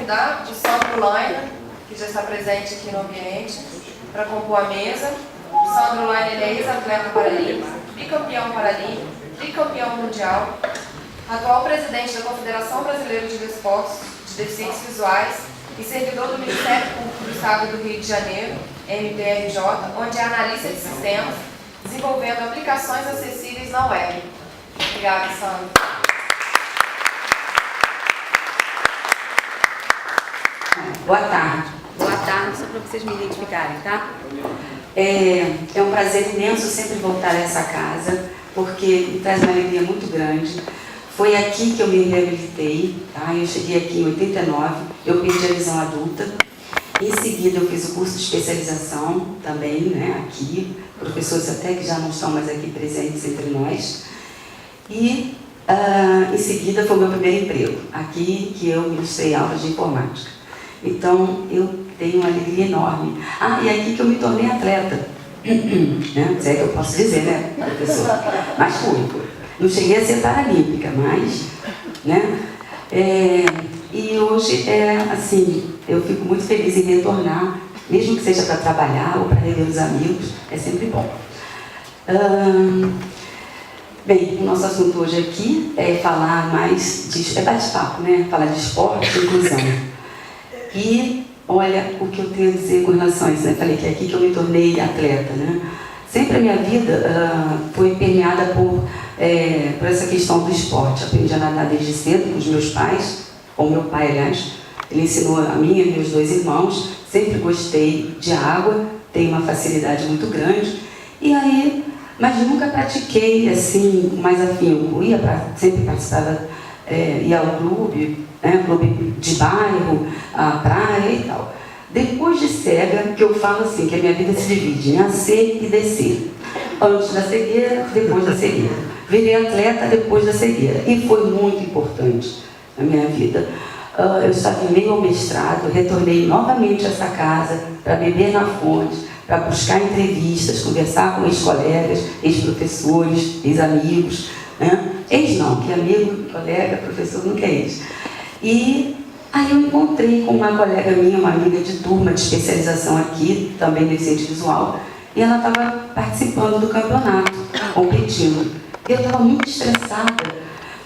convidar o Sandro Laine, que já está presente aqui no ambiente, para compor a mesa. O Sandro Laine é ex-atleta paralímpico, bicampeão paralímpico, tricampeão mundial, atual presidente da Confederação Brasileira de Desportos de Deficientes Visuais e servidor do Ministério Público do Estado do Rio de Janeiro, MPRJ, onde é analista de sistemas, desenvolvendo aplicações acessíveis na web. Obrigada, Sandro. Boa tarde. Boa tarde, só para vocês me identificarem, tá? É um prazer imenso sempre voltar a essa casa, porque me traz uma alegria muito grande. Foi aqui que eu me reabilitei, tá? Eu cheguei aqui em 89, eu perdi a visão adulta. Em seguida, eu fiz o curso de especialização também, né? Aqui, professores até que já não estão mais aqui presentes entre nós. E, em seguida, foi o meu primeiro emprego, aqui que eu ministrei aulas de informática. Então, eu tenho uma alegria enorme. Ah, e aqui que eu me tornei atleta. Né? Se é que eu posso dizer, né, professor? Mas fui. Não cheguei a ser paralímpica, mas... Né? E hoje, assim, eu fico muito feliz em retornar, mesmo que seja para trabalhar ou para rever os amigos, é sempre bom. Bem, o nosso assunto hoje aqui é falar mais de... É bate-papo, né? Falar de esporte e inclusão. E olha o que eu tenho a dizer com relação a isso, né? Falei que é aqui que eu me tornei atleta, né? Sempre a minha vida foi permeada por essa questão do esporte. Aprendi a nadar desde cedo com os meus pais, com o meu pai, aliás. Ele ensinou a mim e meus dois irmãos. Sempre gostei de água, tenho uma facilidade muito grande. E aí, mas nunca pratiquei assim, mais afinco. Sempre participava, ia ao clube, né, clube de bairro, a praia e tal. Depois de cega, que eu falo assim, que a minha vida se divide em nascer e descer. Antes da cegueira, depois da cegueira. Virei atleta depois da cegueira. E foi muito importante na minha vida. Eu estava em meio ao mestrado, retornei novamente a essa casa para beber na fonte, para buscar entrevistas, conversar com ex-colegas, ex-professores, ex-amigos. Né? Ex não, que amigo, colega, professor nunca é ex. E aí eu encontrei com uma colega minha, uma amiga de turma de especialização aqui, também deficiente visual, e ela estava participando do campeonato, competindo. Eu estava muito estressada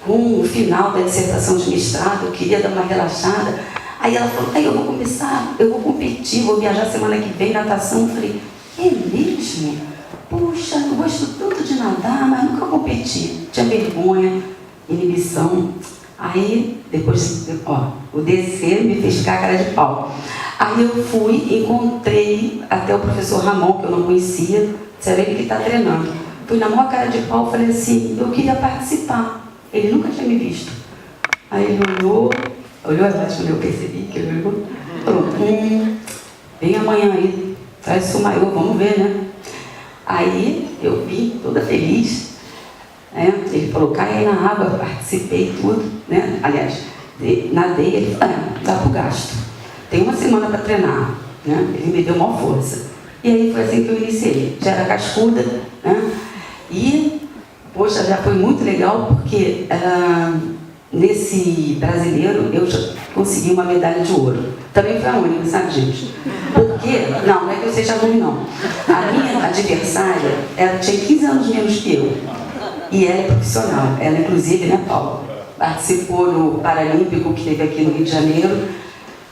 com o final da dissertação de mestrado, eu queria dar uma relaxada. Aí ela falou, eu vou começar, eu vou competir, vou viajar semana que vem, natação. Eu falei, é mesmo? Puxa, eu gosto tanto de nadar, mas nunca competi. Tinha vergonha, inibição. Aí, depois, o descer me fez ficar a cara de pau. Aí eu fui, encontrei até o professor Ramon, que eu não conhecia, disseram ele que está treinando. Fui na maior cara de pau, falei assim, eu queria participar. Ele nunca tinha me visto. Aí ele olhou, quando eu percebi que ele olhou, falou, vem amanhã aí, traz o maior, vamos ver, né? Aí eu vim, toda feliz. Ele falou, cai aí na água, participei tudo, né? Aliás, nadei, ele falou, dá pro gasto. Tem uma semana para treinar, né? Ele me deu maior força. E aí foi assim que eu iniciei. Já era cascuda, né? E, poxa, já foi muito legal porque nesse brasileiro eu já consegui uma medalha de ouro. Também foi a única, sabe, gente? Porque, não é que eu seja ruim, não. A minha adversária, ela tinha 15 anos menos que eu. E ela é profissional, ela inclusive, né, Paulo? Participou do Paralímpico que teve aqui no Rio de Janeiro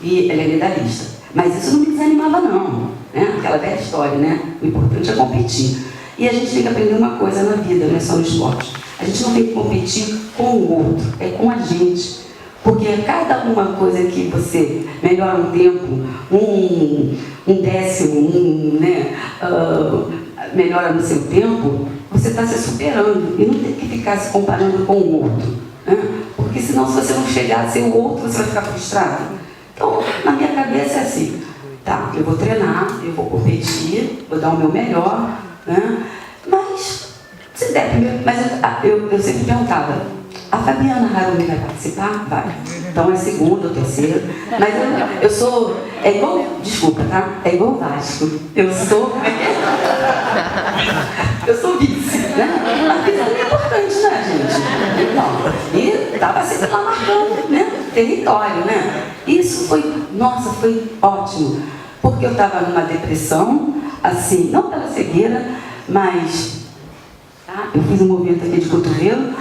e ela é medalhista. Mas isso não me desanimava não, né? Aquela velha história, né? O importante é competir. E a gente tem que aprender uma coisa na vida, não é só no esporte. A gente não tem que competir com o outro, é com a gente. Porque cada uma coisa que você melhora um tempo, um décimo, né? Melhora no seu tempo, você está se superando e não tem que ficar se comparando com o outro, né? Porque senão, se você não chegar a ser o outro, você vai ficar frustrado. Então, na minha cabeça é assim, tá, eu vou treinar, eu vou competir, vou dar o meu melhor, né? Mas, se der primeiro, mas eu sempre perguntava, a Fabiana Harumi vai participar? Vai. Então é segundo ou terceiro. Mas eu sou, é igual, desculpa, tá? É igual o Vasco. Eu sou vice, né? Mas vice é importante, né, gente? Então, e estava sempre lá marcando, né? território, né? Isso foi, nossa, foi ótimo, porque eu estava numa depressão, assim, não pela cegueira, mas eu fiz um movimento aqui de cotovelo,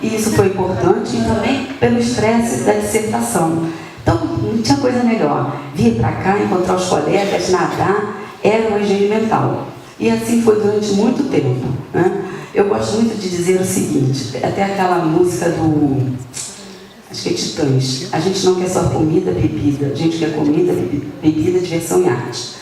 e isso foi importante, e também pelo estresse da dissertação. Então, não tinha coisa melhor. Vir para cá, encontrar os colegas, nadar, era uma higiene mental. E assim foi durante muito tempo, né? Eu gosto muito de dizer o seguinte, até aquela música do... acho que é Titãs. A gente não quer só comida, bebida. A gente quer comida, bebida, diversão e arte.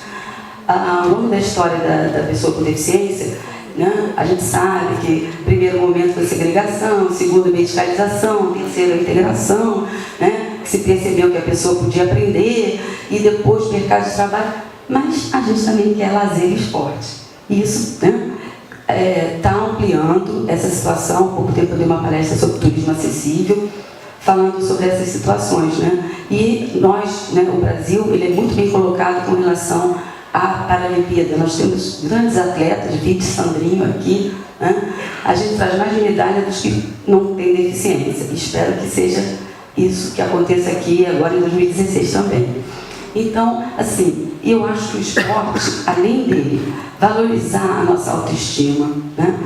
Ao longo da história da pessoa com deficiência, né, a gente sabe que primeiro momento foi segregação, segundo medicalização, terceiro integração, né, que se percebeu que a pessoa podia aprender, e depois mercado de trabalho. Mas a gente também quer lazer e esporte. Isso, né, está ampliando essa situação. Há pouco tempo eu dei uma palestra sobre turismo acessível, falando sobre essas situações, né? E nós, né, o Brasil, ele é muito bem colocado com relação à Paralimpíada. Nós temos grandes atletas, Vite Sandrinho aqui, né? A gente traz mais de medalha dos que não têm deficiência. Espero que seja isso que aconteça aqui agora em 2016 também. Então, assim, eu acho que o esporte, além dele valorizar a nossa autoestima, né,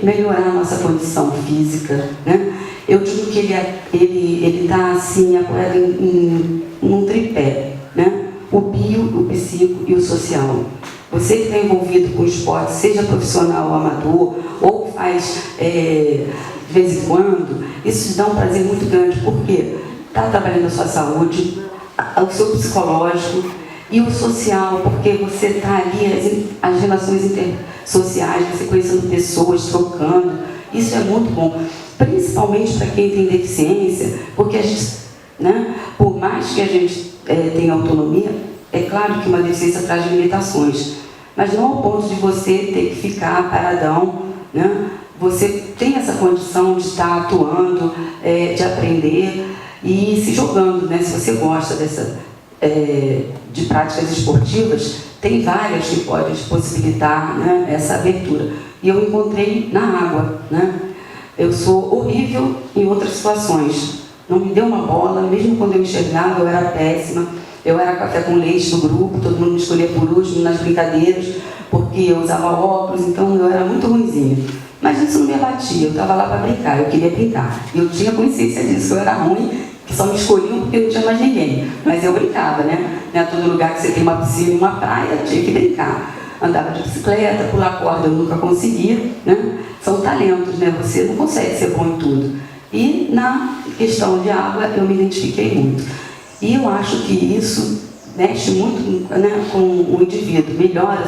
melhorar a nossa condição física, né, eu digo que ele está assim, apoiado em um tripé, né, o bio, o psíquico e o social. Você que está envolvido com o esporte, seja profissional ou amador, ou faz de vez em quando, isso te dá um prazer muito grande, porque está trabalhando a sua saúde, o seu psicológico e o social, porque você está ali, as relações intersociais, você conhecendo pessoas, trocando, isso é muito bom, principalmente para quem tem deficiência, porque a gente, né, por mais que a gente tenha autonomia, é claro que uma deficiência traz limitações, mas não ao ponto de você ter que ficar paradão, né? Você tem essa condição de estar atuando, de aprender e se jogando, né? Se você gosta de práticas esportivas, tem várias que podem possibilitar, né, essa abertura. E eu encontrei na água, né? Eu sou horrível em outras situações. Não me deu uma bola, mesmo quando eu enxergava, eu era péssima. Eu era café com leite no grupo, todo mundo me escolhia por último nas brincadeiras, porque eu usava óculos, então eu era muito ruinzinha. Mas isso não me abatia, eu estava lá para brincar, eu queria brincar. E eu tinha consciência disso, eu era ruim, que só me escolhiam porque não tinha mais ninguém. Mas eu brincava, né? Não é todo lugar que você tem uma piscina e uma praia, eu tinha que brincar. Andava de bicicleta, pular corda eu nunca conseguia, né? São talentos, né? Você não consegue ser bom em tudo. E na questão de água eu me identifiquei muito. E eu acho que isso mexe muito, né, com o indivíduo, melhora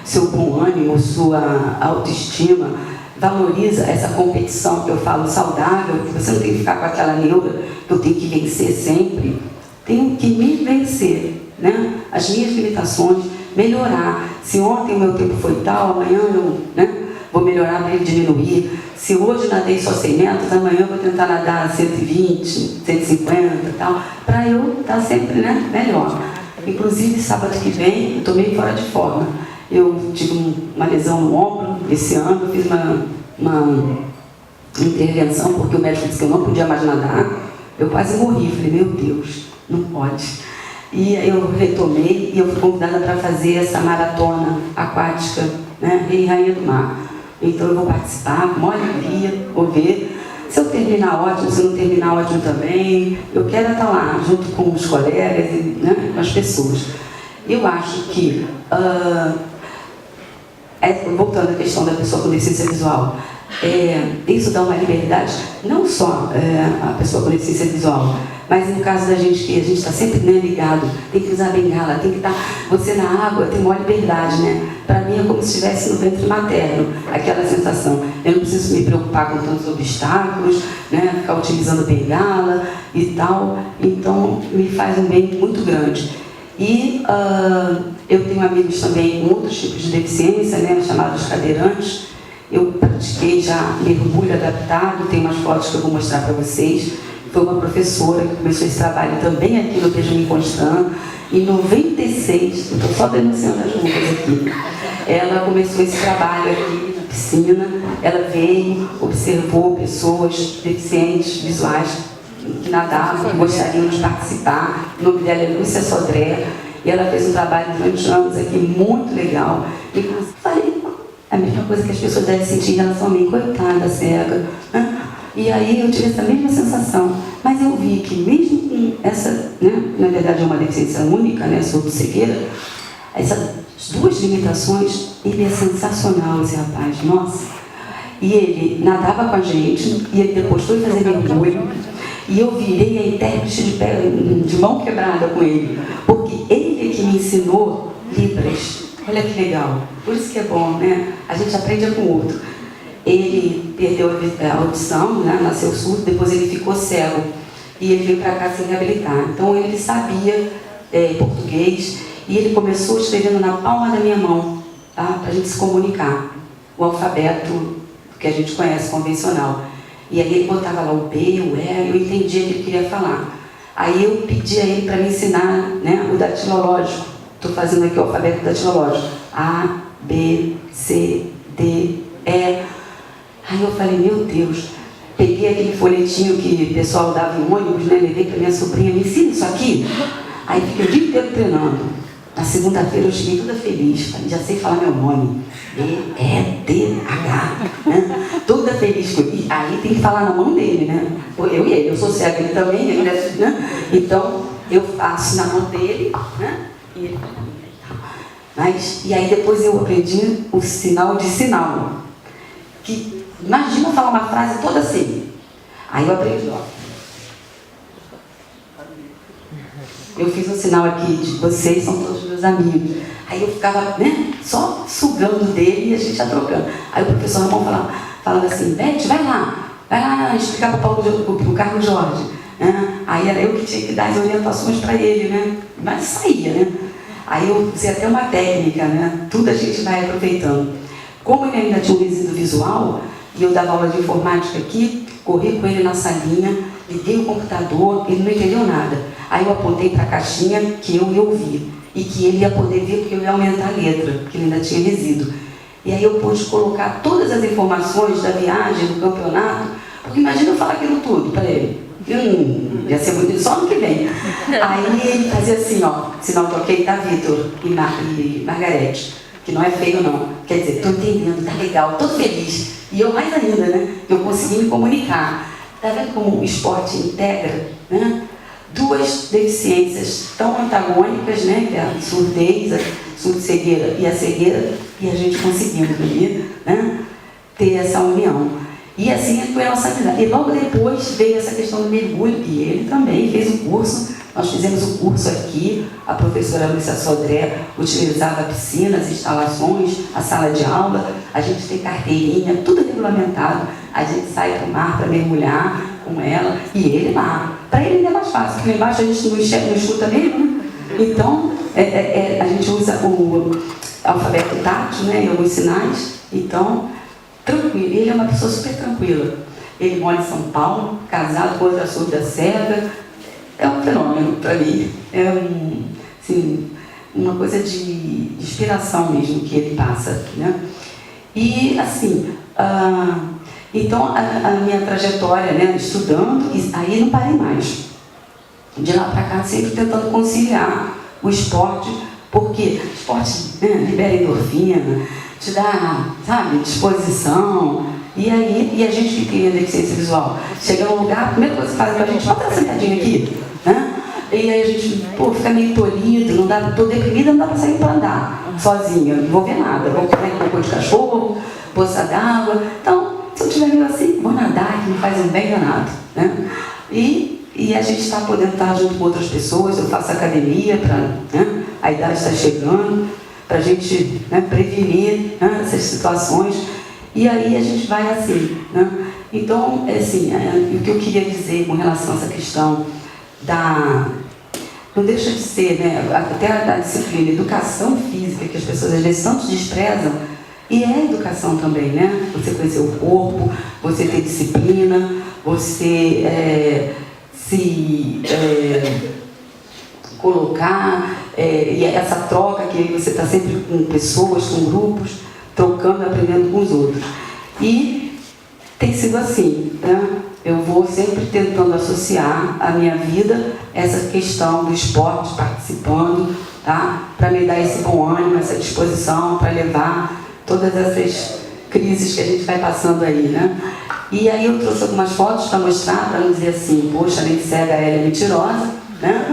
seu bom ânimo, sua autoestima, valoriza essa competição que eu falo saudável, que você não tem que ficar com aquela neura que eu tenho que vencer sempre. Tenho que me vencer, né? As minhas limitações, melhorar. Se ontem o meu tempo foi tal, amanhã eu, né, vou melhorar para ele diminuir. Se hoje nadei só 100 metros, amanhã eu vou tentar nadar 120, 150 e tal, para eu estar sempre, né, melhor. Inclusive, sábado que vem, eu estou meio fora de forma. Eu tive uma lesão no ombro esse ano, eu fiz uma intervenção, porque o médico disse que eu não podia mais nadar. Eu quase morri, falei, meu Deus, não pode. E aí eu retomei e eu fui convidada para fazer essa maratona aquática, né, em Rainha do Mar. Então eu vou participar, com maior alegria, vou ver. Se eu terminar ótimo, se não terminar ótimo também, eu quero estar lá, junto com os colegas e, né, com as pessoas. Eu acho que, voltando à questão da pessoa com deficiência visual, isso dá uma liberdade, não só a pessoa com deficiência visual, mas no caso da gente, que a gente está sempre, né, ligado, tem que usar bengala, tem que estar, você na água tem maior liberdade, né? Para mim é como se estivesse no ventre materno, aquela sensação. Eu não preciso me preocupar com tantos obstáculos, né, ficar utilizando bengala e tal, então me faz um bem muito grande. E eu tenho amigos também com outros tipos de deficiência, né, chamados cadeirantes. Eu pratiquei já mergulho adaptado, tem umas fotos que eu vou mostrar para vocês. Foi uma professora que começou esse trabalho também aqui no Benjamin Constant. Em 96, estou só denunciando as músicas aqui, ela começou esse trabalho aqui na piscina. Ela veio, observou pessoas deficientes visuais que nadavam, que gostariam de participar. O nome dela é Lúcia Sodré, e ela fez um trabalho durante anos aqui muito legal. E falei, a mesma coisa que as pessoas devem sentir em relação a mim, coitada, cega. Né? E aí eu tive essa mesma sensação. Mas eu vi que mesmo com essa, né, na verdade é uma deficiência única, né, surdo-cegueira, essas duas limitações, ele é sensacional, esse rapaz, nossa. E ele nadava com a gente, e ele depois foi fazer mergulho, e eu virei a intérprete de mão quebrada com ele, porque ele que me ensinou Libras. Olha que legal, por isso que é bom, né? A gente aprende com o outro. Ele perdeu a audição, né? Nasceu surdo, depois ele ficou cego, e ele veio para cá se reabilitar. Então ele sabia português, e ele começou escrevendo na palma da minha mão, tá? Para a gente se comunicar, o alfabeto que a gente conhece, convencional. E aí ele botava lá o B, o E, eu entendia o que ele queria falar. Aí eu pedi a ele para me ensinar, né, o datilológico. Estou fazendo aqui o alfabeto datilológico. A, B, C, D, E. Aí eu falei, meu Deus, peguei aquele folhetinho que o pessoal dava em ônibus, né, levei para minha sobrinha, me ensina isso aqui. Aí fiquei o dia inteiro treinando. Na segunda-feira eu cheguei toda feliz, falei, já sei falar meu nome. E-E-D-H, né? Toda feliz. E aí tem que falar na mão dele, né? Eu e ele, eu sou cego, ele também, ele, né? Então, eu faço na mão dele, né? E ele fala na minha. Mas, e aí depois eu aprendi o sinal de sinal. Que, imagina falar uma frase toda assim. Aí eu aprendi, ó. Eu fiz um sinal aqui de vocês, são todos meus amigos. Aí eu ficava, né, só sugando dele e a gente ia trocando. Aí o professor Ramon falava assim, Beth, vai lá explicar para o Carlos Jorge. Né? Aí era eu que tinha que dar as orientações para ele, né? Mas saía, né? Aí eu usei até uma técnica, né? Tudo a gente vai aproveitando. Como ele ainda tinha um resíduo visual, e eu dava aula de informática aqui, corri com ele na salinha, liguei o computador, ele não entendeu nada. Aí eu apontei para a caixinha que eu ia ouvir e que ele ia poder ver porque eu ia aumentar a letra, porque ele ainda tinha resíduo. E aí eu pude colocar todas as informações da viagem, do campeonato, porque imagina eu falar aquilo tudo para ele. Ia ser muito só no que vem. Aí ele fazia assim, ó, sinal que ok, tá, Vitor e Margarete, que não é feio não. Quer dizer, tô entendendo, tá legal, tô feliz. E eu mais ainda, né? Eu consegui me comunicar. Tá vendo como o esporte integra, né? Duas deficiências tão antagônicas, né, que é a surdez, a surdo-cegueira e a cegueira, e a gente conseguiu, né, ter essa união. E assim foi a nossa amizade. E logo depois veio essa questão do mergulho, e ele também fez um curso, nós fizemos um curso aqui, a professora Lúcia Sodré utilizava a piscina, as instalações, a sala de aula, a gente tem carteirinha, tudo regulamentado, a gente sai para o mar para mergulhar com ela, e ele lá. Para ele ainda é mais fácil, porque lá embaixo a gente não enxerga, não escuta mesmo, né? Então, a gente usa o alfabeto tátil, né, e alguns sinais, então, tranquilo. Ele é uma pessoa super tranquila. Ele mora em São Paulo, casado com outra surda cega. É um fenômeno para mim. É assim, uma coisa de inspiração mesmo que ele passa, né? E, assim, então a minha trajetória, né, estudando, aí não parei mais. De lá para cá, sempre tentando conciliar o esporte, porque o esporte, né, libera endorfina, te dá, sabe, disposição. E aí, a gente que tem a deficiência visual, chega num lugar, a primeira coisa que faz com a gente, bota essa sentadinha aqui, né? E aí a gente, fica meio tolhido, não dá, tô deprimida, não dá para sair para andar sozinha, não vou ver nada, vou comer um pouco de cachorro, poça d'água. Então, se eu estiver meio assim, vou nadar, que me faz um bem danado, né? E a gente está podendo estar junto com outras pessoas, eu faço academia, né? A idade está chegando, para a gente, né, prevenir, né, essas situações. E aí a gente vai assim, né? Então, assim, o que eu queria dizer com relação a essa questão não deixa de ser, né, até a disciplina, educação física, que as pessoas às vezes tanto desprezam, e é educação também, né? Você conhecer o corpo, você ter disciplina, você se colocar, e essa troca que você está sempre com pessoas, com grupos, trocando, aprendendo com os outros. E tem sido assim, né? eu vou sempre tentando associar a minha vida a essa questão do esporte, participando, tá? Para me dar esse bom ânimo, essa disposição, para levar todas essas crises que a gente vai passando aí, né? E aí eu trouxe algumas fotos para mostrar, para não dizer assim, poxa, nem cega, ela é mentirosa, né?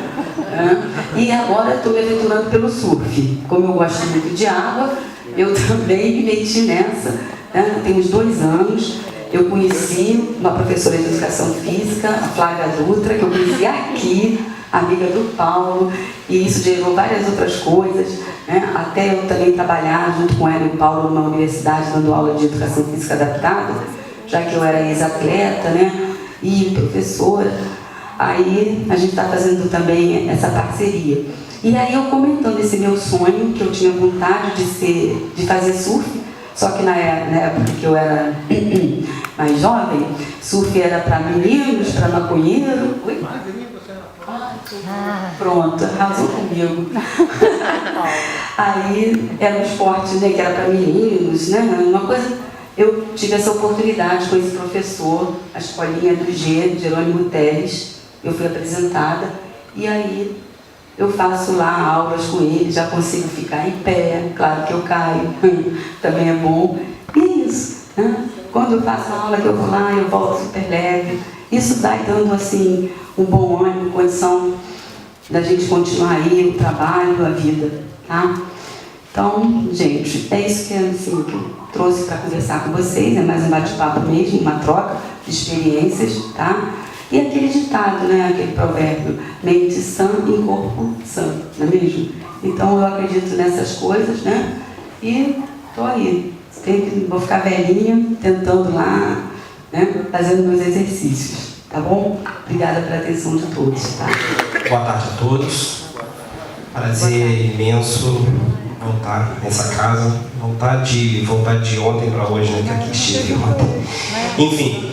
E agora estou me aventurando pelo surf. Como eu gosto muito de água, eu também me meti nessa, né? Tem uns 2 anos. Eu conheci uma professora de educação física, a Flávia Dutra, que eu conheci aqui, amiga do Paulo, e isso gerou várias outras coisas, né? Até eu também trabalhar junto com ela e o Paulo numa universidade dando aula de educação física adaptada, já que eu era ex-atleta, né? E professora. Aí a gente está fazendo também essa parceria. E aí eu comentando esse meu sonho, que eu tinha vontade de fazer surf, só que na época que eu era mais jovem, surf era para meninos, para maconheiro. Oi? Pronto, arrasou comigo. Aí era um esporte, né, que era para meninos, né? Uma coisa. Eu tive essa oportunidade com esse professor, a escolinha do G, Jerônimo Teles. Eu fui apresentada e aí eu faço lá aulas com ele, já consigo ficar em pé, claro que eu caio, também é bom. E é isso, né? Quando eu faço a aula que eu vou lá, eu volto super leve. Isso vai dando assim um bom ânimo, condição da gente continuar aí o trabalho, a vida, tá? Então, gente, é isso que, assim, que eu trouxe para conversar com vocês, é mais um bate-papo mesmo, uma troca de experiências, tá? E aquele ditado, né, aquele provérbio, mente sã em corpo sã, não é mesmo? Então eu acredito nessas coisas, né? E estou aí, sempre vou ficar velhinha, tentando lá, né, fazendo meus exercícios, tá bom? Obrigada pela atenção de todos, tá? Boa tarde a todos. Prazer imenso voltar nessa casa, voltar de ontem para hoje, né, que aqui estive ontem. Enfim,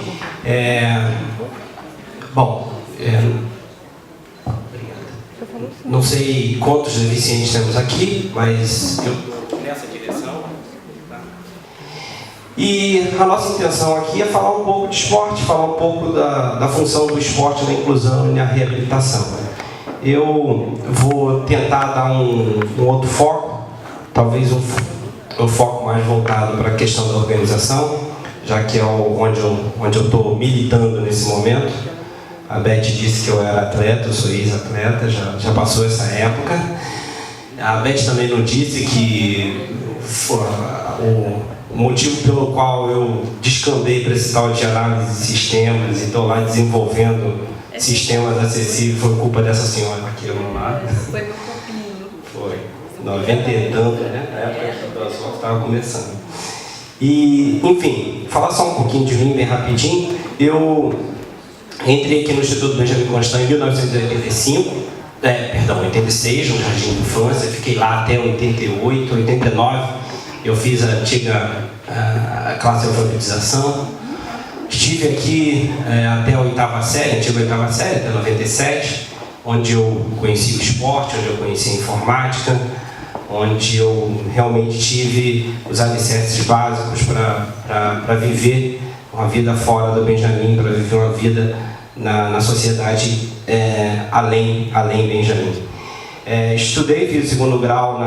não sei quantos deficientes temos aqui, mas eu estou nessa direção. Tá? E a nossa intenção aqui é falar um pouco de esporte, falar um pouco da função do esporte na inclusão e na reabilitação. Eu vou tentar dar um outro foco, talvez um foco mais voltado para a questão da organização, já que é onde eu estou militando nesse momento. A Beth disse que eu era atleta, eu sou ex-atleta, já passou essa época. A Beth também não disse que o motivo pelo qual eu descambei para esse tal de análise de sistemas e estou lá desenvolvendo sistemas acessíveis foi culpa dessa senhora aqui no lado. Foi meu copinho. Foi. 90 e tanto, né? Na época que o transporte estava começando. E, enfim, falar só um pouquinho de mim, bem rapidinho. Eu entrei aqui no Instituto Benjamin Constant em 1986, no Jardim de Infância, fiquei lá até 88, 89, eu fiz a antiga classe de alfabetização, estive aqui até a oitava série, até 97, onde eu conheci o esporte, onde eu conheci a informática, onde eu realmente tive os alicerces básicos para viver uma vida fora do Benjamin, para viver uma vida na sociedade além Benjamin. Estudei, fiz o segundo grau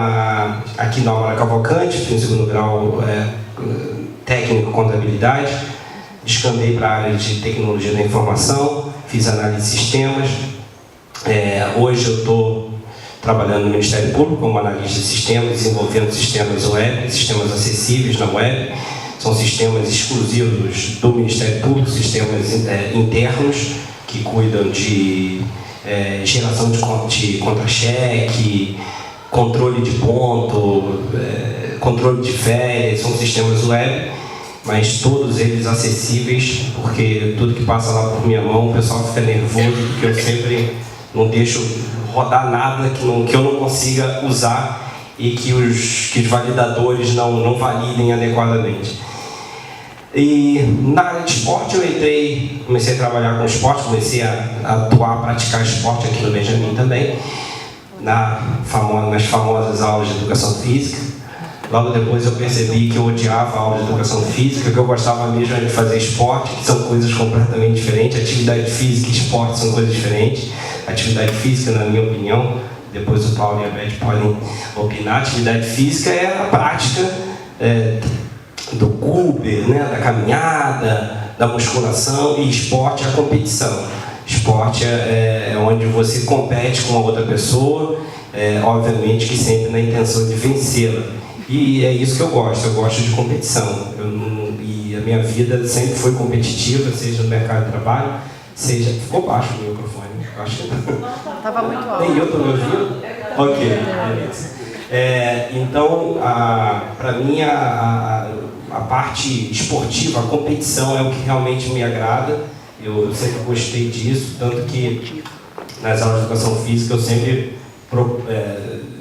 aqui na Amora Cavalcante, fiz o segundo grau técnico contabilidade, descambei para a área de tecnologia da informação, fiz análise de sistemas. Hoje eu estou trabalhando no Ministério Público como analista de sistemas, desenvolvendo sistemas web, sistemas acessíveis na web. São sistemas exclusivos do Ministério Público, sistemas internos que cuidam de geração de contra-cheque, controle de ponto, controle de férias, são sistemas web, mas todos eles acessíveis, porque tudo que passa lá por minha mão, o pessoal fica nervoso, porque eu sempre não deixo rodar nada que eu não consiga usar e que os validadores não validem adequadamente. E na área de esporte eu comecei a trabalhar com esporte, comecei a atuar, a praticar esporte aqui no Benjamin também, nas famosas aulas de educação física. Logo depois eu percebi que eu odiava a aula de educação física, que eu gostava mesmo de fazer esporte, que são coisas completamente diferentes. Atividade física e esporte são coisas diferentes. Atividade física, na minha opinião, depois o Paulo e a Beth podem opinar, atividade física é a prática do Cooper, né, da caminhada, da musculação, e esporte é a competição. Esporte é onde você compete com a outra pessoa, obviamente que sempre na intenção de vencê-la. E é isso que eu gosto de competição. E a minha vida sempre foi competitiva, seja no mercado de trabalho, seja... Ficou baixo o microfone, acho que Estava muito alto. nem eu estou me ouvindo? Ok, beleza. Então, para mim, a parte esportiva, a competição é o que realmente me agrada. Eu sempre gostei disso, tanto que nas aulas de educação física eu sempre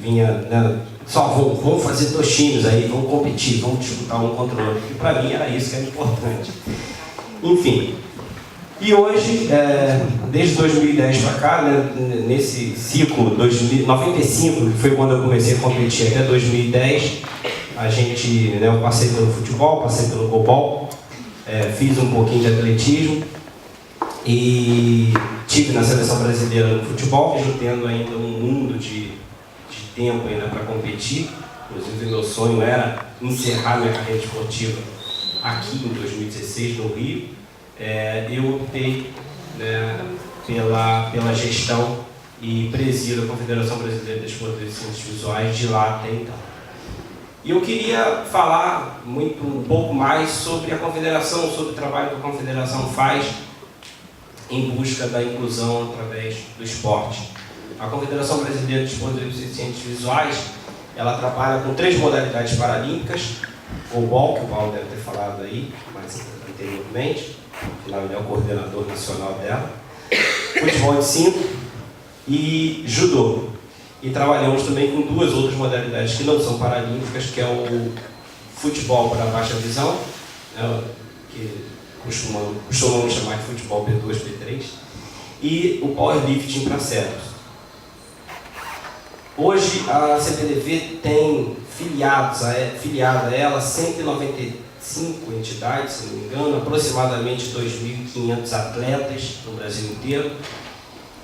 vinha, né, só vamos fazer 2 times aí, vamos competir, vamos disputar um contra o outro. E para mim era isso que era importante. Enfim, e hoje, desde 2010 para cá, né, nesse ciclo 95, que foi quando eu comecei a competir, até 2010, eu passei pelo futebol, passei pelo goalball, fiz um pouquinho de atletismo e tive na seleção brasileira no futebol, mesmo tendo ainda um mundo de tempo ainda para competir. Inclusive, meu sonho era encerrar minha carreira esportiva aqui em 2016, no Rio. Eu optei, né, pela gestão e presido a Confederação Brasileira de Desporto de Ciências Visuais de lá até então. E eu queria falar um pouco mais sobre a Confederação, sobre o trabalho que a Confederação faz em busca da inclusão através do esporte. A Confederação Brasileira de Desporto de Ciências Visuais, ela trabalha com 3 modalidades paralímpicas: o goalball, que o Paulo deve ter falado aí mais anteriormente, afinal ele é o coordenador nacional dela, futebol de 5 e judô. E trabalhamos também com 2 outras modalidades que não são paralímpicas, que é o futebol para baixa visão, né, que costumamos chamar de futebol P2, P3, e o powerlifting para cegos. Hoje a CBDV tem filiada a ela 195 entidades, se não me engano, aproximadamente 2.500 atletas no Brasil inteiro.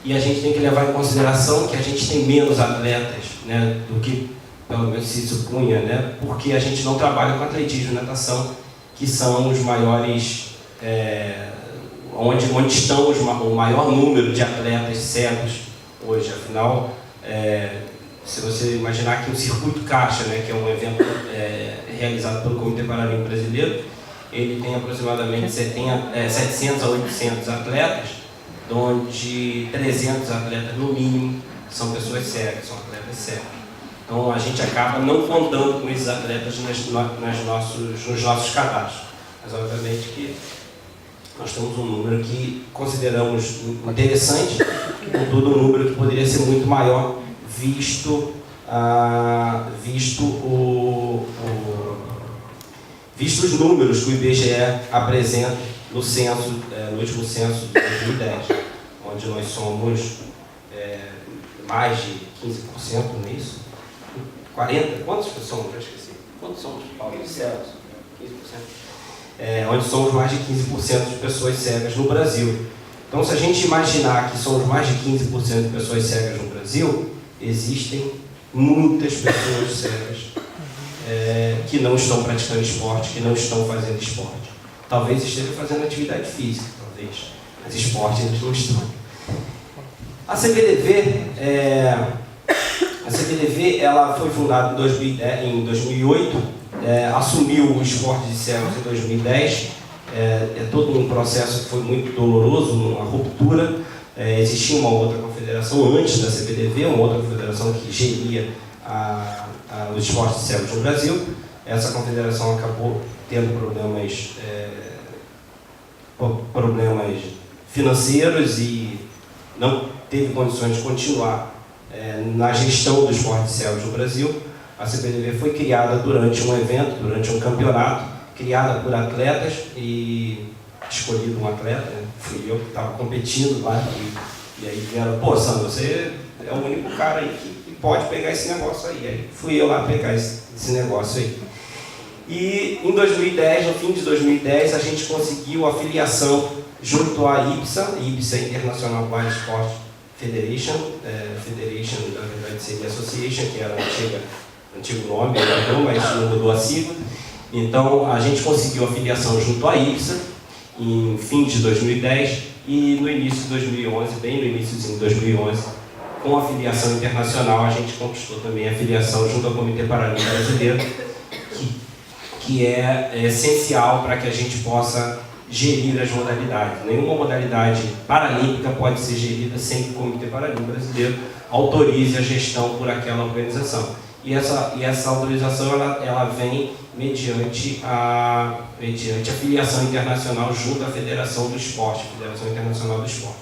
E a gente tem que levar em consideração que a gente tem menos atletas, né, do que pelo menos se supunha, né, porque a gente não trabalha com atletismo e natação, que são os maiores, onde estão o maior número de atletas cegos hoje. Afinal, se você imaginar que o Circuito Caixa, né, que é um evento realizado pelo Comitê Paralímpico Brasileiro, ele tem aproximadamente 700 a 800 atletas, onde 300 atletas no mínimo são pessoas cegas, são atletas cegos. Então a gente acaba não contando com esses atletas nos nossos cadastros. Mas obviamente que nós temos um número que consideramos interessante, contudo um número que poderia ser muito maior, visto os números que o IBGE apresenta no censo, no último censo de 2010, onde nós somos mais de 15%, não é isso? 40%? Quantos somos? Já esqueci. Quantos somos, Paulo? Cegos? 15%? Onde somos mais de 15% de pessoas cegas no Brasil. Então, se a gente imaginar que somos mais de 15% de pessoas cegas no Brasil, existem muitas pessoas cegas que não estão praticando esporte, que não estão fazendo esporte. Talvez estejam fazendo atividade física, talvez, mas esporte eles não estão. A CBDV ela foi fundada em 2008, assumiu o esporte de cegos em 2010. É todo um processo que foi muito doloroso, uma ruptura. Existia uma outra confederação antes da CBDV, uma outra confederação que geria os esportes de cegos no Brasil. Essa confederação acabou tendo problemas financeiros e não teve condições de continuar na gestão do esporte de cegos no Brasil. A CBDV foi criada durante um evento, durante um campeonato, criada por atletas e escolhido um atleta, né? Fui eu que estava competindo lá, e aí vieram, pô, Sandro, você é o único cara aí que pode pegar esse negócio aí. Aí fui eu lá pegar esse negócio aí. E em 2010, no fim de 2010, a gente conseguiu a filiação junto à IBSA, International Blind Sport Federation, Federation, na verdade seria Association, que era o antigo nome, mas não mudou a sigla. Então, a gente conseguiu a filiação junto à IBSA, em fim de 2010, e no início de 2011, bem no iníciozinho de 2011, com a filiação internacional, a gente conquistou também a filiação junto ao Comitê Paralímpico Brasileiro, que é essencial para que a gente possa gerir as modalidades. Nenhuma modalidade paralímpica pode ser gerida sem que o Comitê Paralímpico Brasileiro autorize a gestão por aquela organização. E essa autorização ela vem mediante a filiação internacional junto à Federação do Esporte, Federação Internacional do Esporte.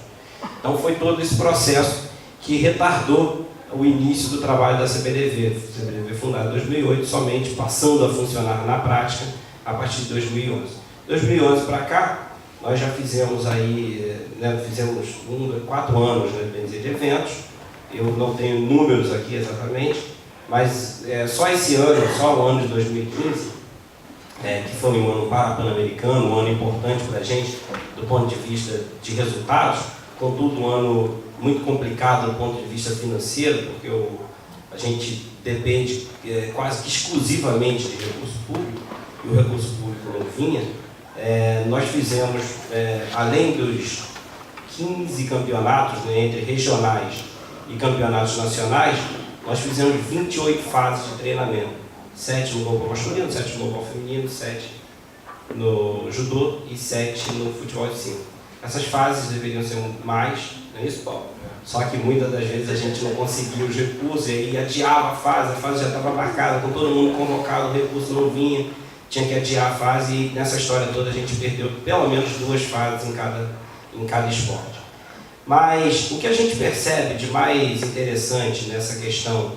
Então foi todo esse processo que retardou o início do trabalho da CBDV. A CBDV fundada em 2008, somente passando a funcionar na prática a partir de 2011. 2011 para cá, nós já fizemos aí, fizemos 4 anos, bem dizer, de eventos. Eu não tenho números aqui exatamente, mas só esse ano, só o ano de 2015, que foi um ano pan-americano, um ano importante para a gente do ponto de vista de resultados, contudo um ano muito complicado do ponto de vista financeiro, porque a gente depende quase que exclusivamente de recurso público, e o recurso público não vinha. Nós fizemos, além dos 15 campeonatos, entre regionais e campeonatos nacionais, nós fizemos 28 fases de treinamento. 7 no global masculino, 7 no global feminino, 7 no judô e 7 no futebol de 5. Essas fases deveriam ser mais, não é isso, Paulo? Só que muitas das vezes a gente não conseguia os recursos, e aí adiava a fase já estava marcada, com todo mundo convocado, o recurso não vinha, tinha que adiar a fase, e nessa história toda a gente perdeu pelo menos 2 fases em cada esporte. Mas o que a gente percebe de mais interessante nessa questão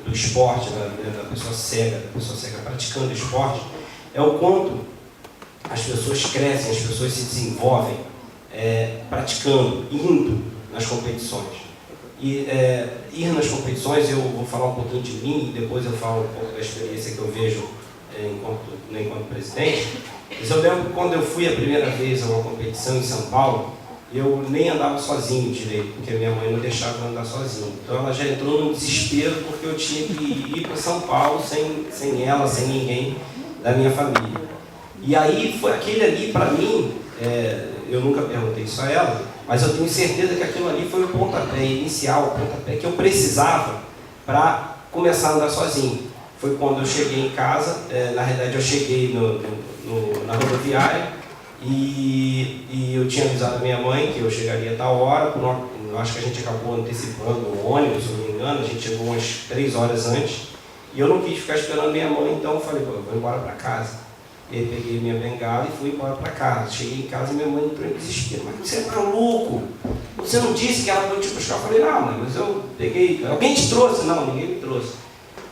do esporte, da pessoa cega praticando esporte, é o quanto as pessoas crescem, as pessoas se desenvolvem praticando, indo nas competições. E ir nas competições, eu vou falar um pouquinho de mim, e depois eu falo um pouco da experiência que eu vejo enquanto presidente. Mas eu lembro que quando eu fui a primeira vez a uma competição em São Paulo, eu nem andava sozinho direito, porque minha mãe não deixava eu andar sozinho. Então ela já entrou num desespero porque eu tinha que ir para São Paulo sem ela, sem ninguém da minha família. E aí foi aquele ali, para mim, eu nunca perguntei isso a ela, mas eu tenho certeza que aquilo ali foi o pontapé inicial, o pontapé que eu precisava para começar a andar sozinho. Foi quando eu cheguei em casa, na realidade eu cheguei na rodoviária, e eu tinha avisado a minha mãe que eu chegaria a tal hora. Eu acho que a gente acabou antecipando o ônibus, se não me engano, a gente chegou umas 3 horas antes, e eu não quis ficar esperando minha mãe, então eu falei, eu vou embora para casa. E aí peguei minha bengala e fui embora para casa. Cheguei em casa e minha mãe entrou em desespero. Mas você é maluco? Você não disse que ela foi te buscar? Eu falei, não, mãe, mas eu peguei. Alguém te trouxe? Não, ninguém me trouxe.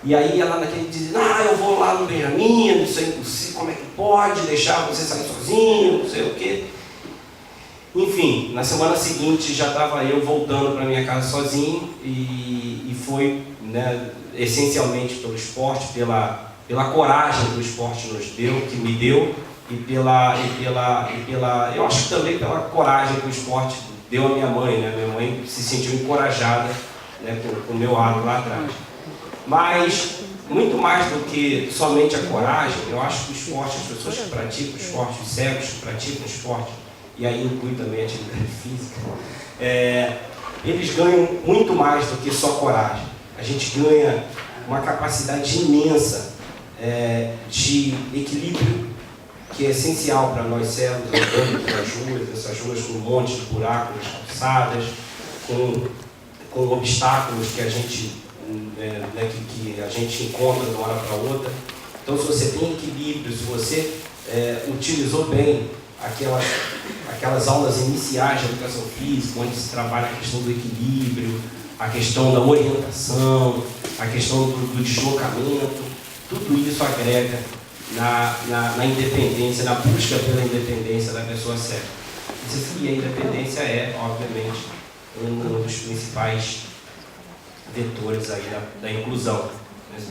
E aí ela naquele dizia, eu vou lá no Benjamin, isso é impossível, como é que pode deixar você sair sozinho, não sei o quê. Enfim, na semana seguinte já estava eu voltando para minha casa sozinho, e foi essencialmente pelo esporte, pela coragem que o esporte que me deu, e eu acho que também pela coragem que o esporte deu à minha mãe. Minha mãe se sentiu encorajada com o meu ato lá atrás. Mas, muito mais do que somente a coragem, eu acho que o esporte, as pessoas que praticam esporte, os cegos que praticam esporte, e aí inclui também a atividade física, eles ganham muito mais do que só coragem. A gente ganha uma capacidade imensa de equilíbrio, que é essencial para nós cegos, andando pelas ruas, essas ruas com um monte de buracos, calçadas, com obstáculos que a gente encontra de uma hora para outra. Então, se você tem equilíbrio, se você utilizou bem aquelas aulas iniciais de educação física, onde se trabalha a questão do equilíbrio, a questão da orientação, a questão do deslocamento, tudo isso agrega na independência, na busca pela independência da pessoa cega. E a independência é, obviamente, um dos principais vetores aí da inclusão.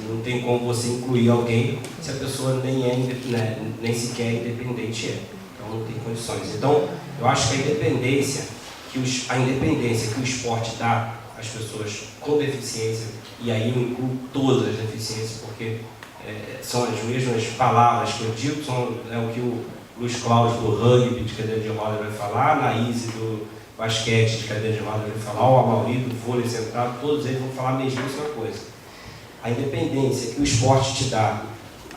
Não tem como você incluir alguém se a pessoa nem sequer independente é. Então não tem condições. Então eu acho que a independência que o esporte dá às pessoas com deficiência, e aí eu incluo todas as deficiências, porque são as mesmas palavras que eu digo, é o que o Luiz Cláudio do rugby de cadeira de rodas vai falar, a Anaíse do basquete de cadeira de rodas vai falar, o Amaury do vôlei central, todos eles vão falar a mesma coisa. A independência que o esporte te dá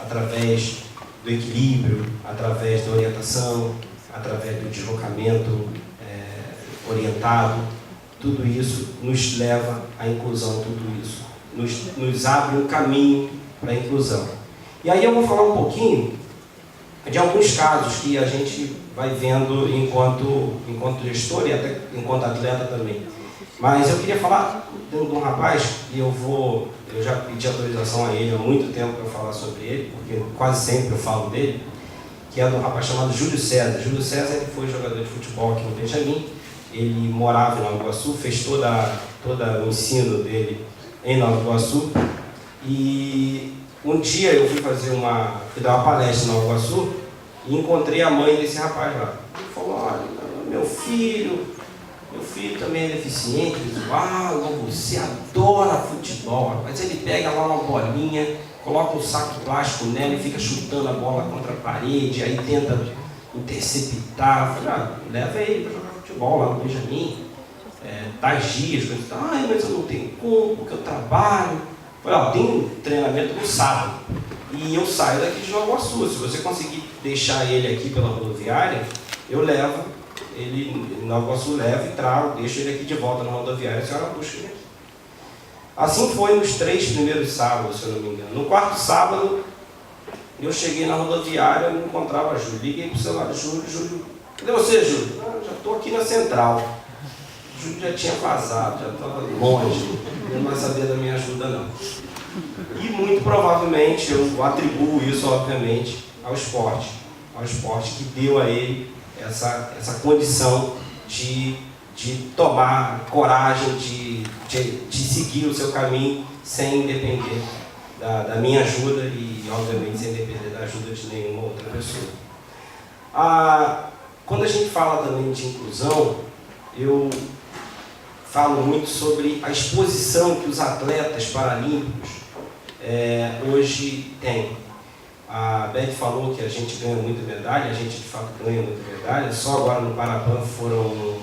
através do equilíbrio, através da orientação, através do deslocamento orientado, tudo isso nos leva à inclusão, tudo isso nos abre um caminho para a inclusão. E aí eu vou falar um pouquinho de alguns casos que a gente vai vendo enquanto gestor e até enquanto atleta também. Mas eu queria falar de um rapaz, e eu já pedi autorização a ele há muito tempo para falar sobre ele, porque quase sempre eu falo dele, que é de um rapaz chamado Júlio César. Júlio César ele foi jogador de futebol aqui no Benjamin, ele morava em Nova Iguaçu, fez todo o ensino dele em Nova Iguaçu, e um dia eu fui dar uma palestra em Nova Iguaçu e encontrei a mãe desse rapaz lá. Ele falou, olha, meu filho também é deficiente visual, você adora futebol, mas ele pega lá uma bolinha, coloca um saco de plástico nela e fica chutando a bola contra a parede, aí tenta interceptar. Eu falei, leva ele para jogar futebol lá no Benjamin, tais dias, mas eu não tenho como, porque eu trabalho. Eu falei, tem um treinamento no sábado, e eu saio daqui de Nova Iguaçu, se você conseguir deixar ele aqui pela rodoviária, eu levo ele em Nova Iguaçu, levo e trago, deixo ele aqui de volta na rodoviária, a senhora busca ele aqui. Assim foi nos 3 primeiros sábados, se eu não me engano. No 4º sábado, eu cheguei na rodoviária, não encontrava a Júlio. Liguei para o celular de Júlio. Cadê você, Júlio? Já estou aqui na central. O Júlio já tinha vazado, já estava longe, ele não vai saber da minha ajuda, não. E muito provavelmente eu atribuo isso, obviamente, ao esporte que deu a ele essa condição de tomar coragem, de seguir o seu caminho sem depender da minha ajuda e, obviamente, sem depender da ajuda de nenhuma outra pessoa. Quando a gente fala também de inclusão, eu falo muito sobre a exposição que os atletas paralímpicos hoje têm. A Beth falou que a gente ganha muita medalha, a gente de fato ganha muita medalha, só agora no Parapan foram,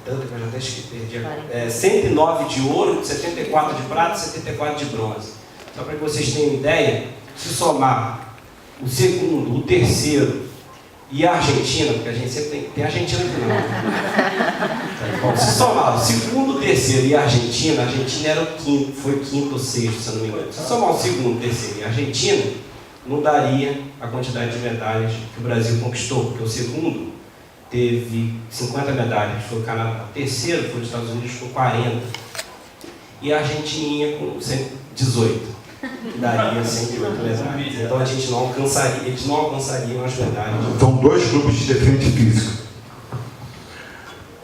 tanto que eu já até perdi, 109 de ouro, 74 de prata e 74 de bronze. Só para que vocês tenham ideia, se somar o segundo, o terceiro e a Argentina, porque a gente sempre tem a Argentina aqui não. Bom, se somar o segundo, o terceiro e a Argentina era o quinto, foi quinto ou sexto, se eu não me engano. Se somar o segundo, o terceiro e a Argentina, não daria a quantidade de medalhas que o Brasil conquistou, porque o segundo teve 50 medalhas, foi o Canadá. O terceiro foi os Estados Unidos com 40 e a Argentina com 18. Daria 108 medalhas. Então a gente não alcançaria, eles não alcançariam as medalhas. São 2 grupos de deficiente físico.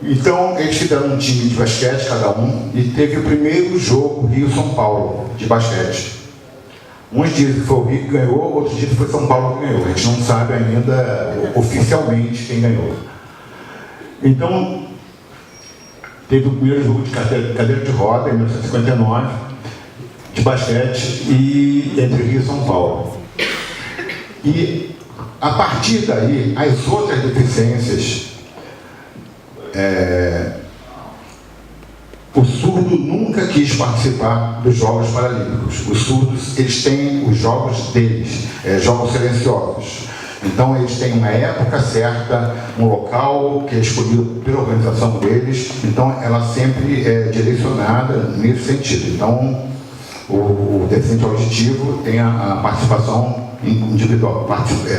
Então eles fizeram um time de basquete, cada um, e teve o primeiro jogo Rio-São Paulo de basquete. Uns dizem que foi o Rio que ganhou, outros dizem que foi São Paulo que ganhou. A gente não sabe ainda oficialmente quem ganhou. Então, teve o primeiro jogo de cadeira de roda em 1959. De basquete e entre Rio e São Paulo. E a partir daí, as outras deficiências, o surdo nunca quis participar dos Jogos Paralímpicos. Os surdos, eles têm os jogos deles, jogos silenciosos. Então eles têm uma época certa, um local que é escolhido pela organização deles, então ela sempre é direcionada nesse sentido. Então, o deficiente auditivo tem a participação individual,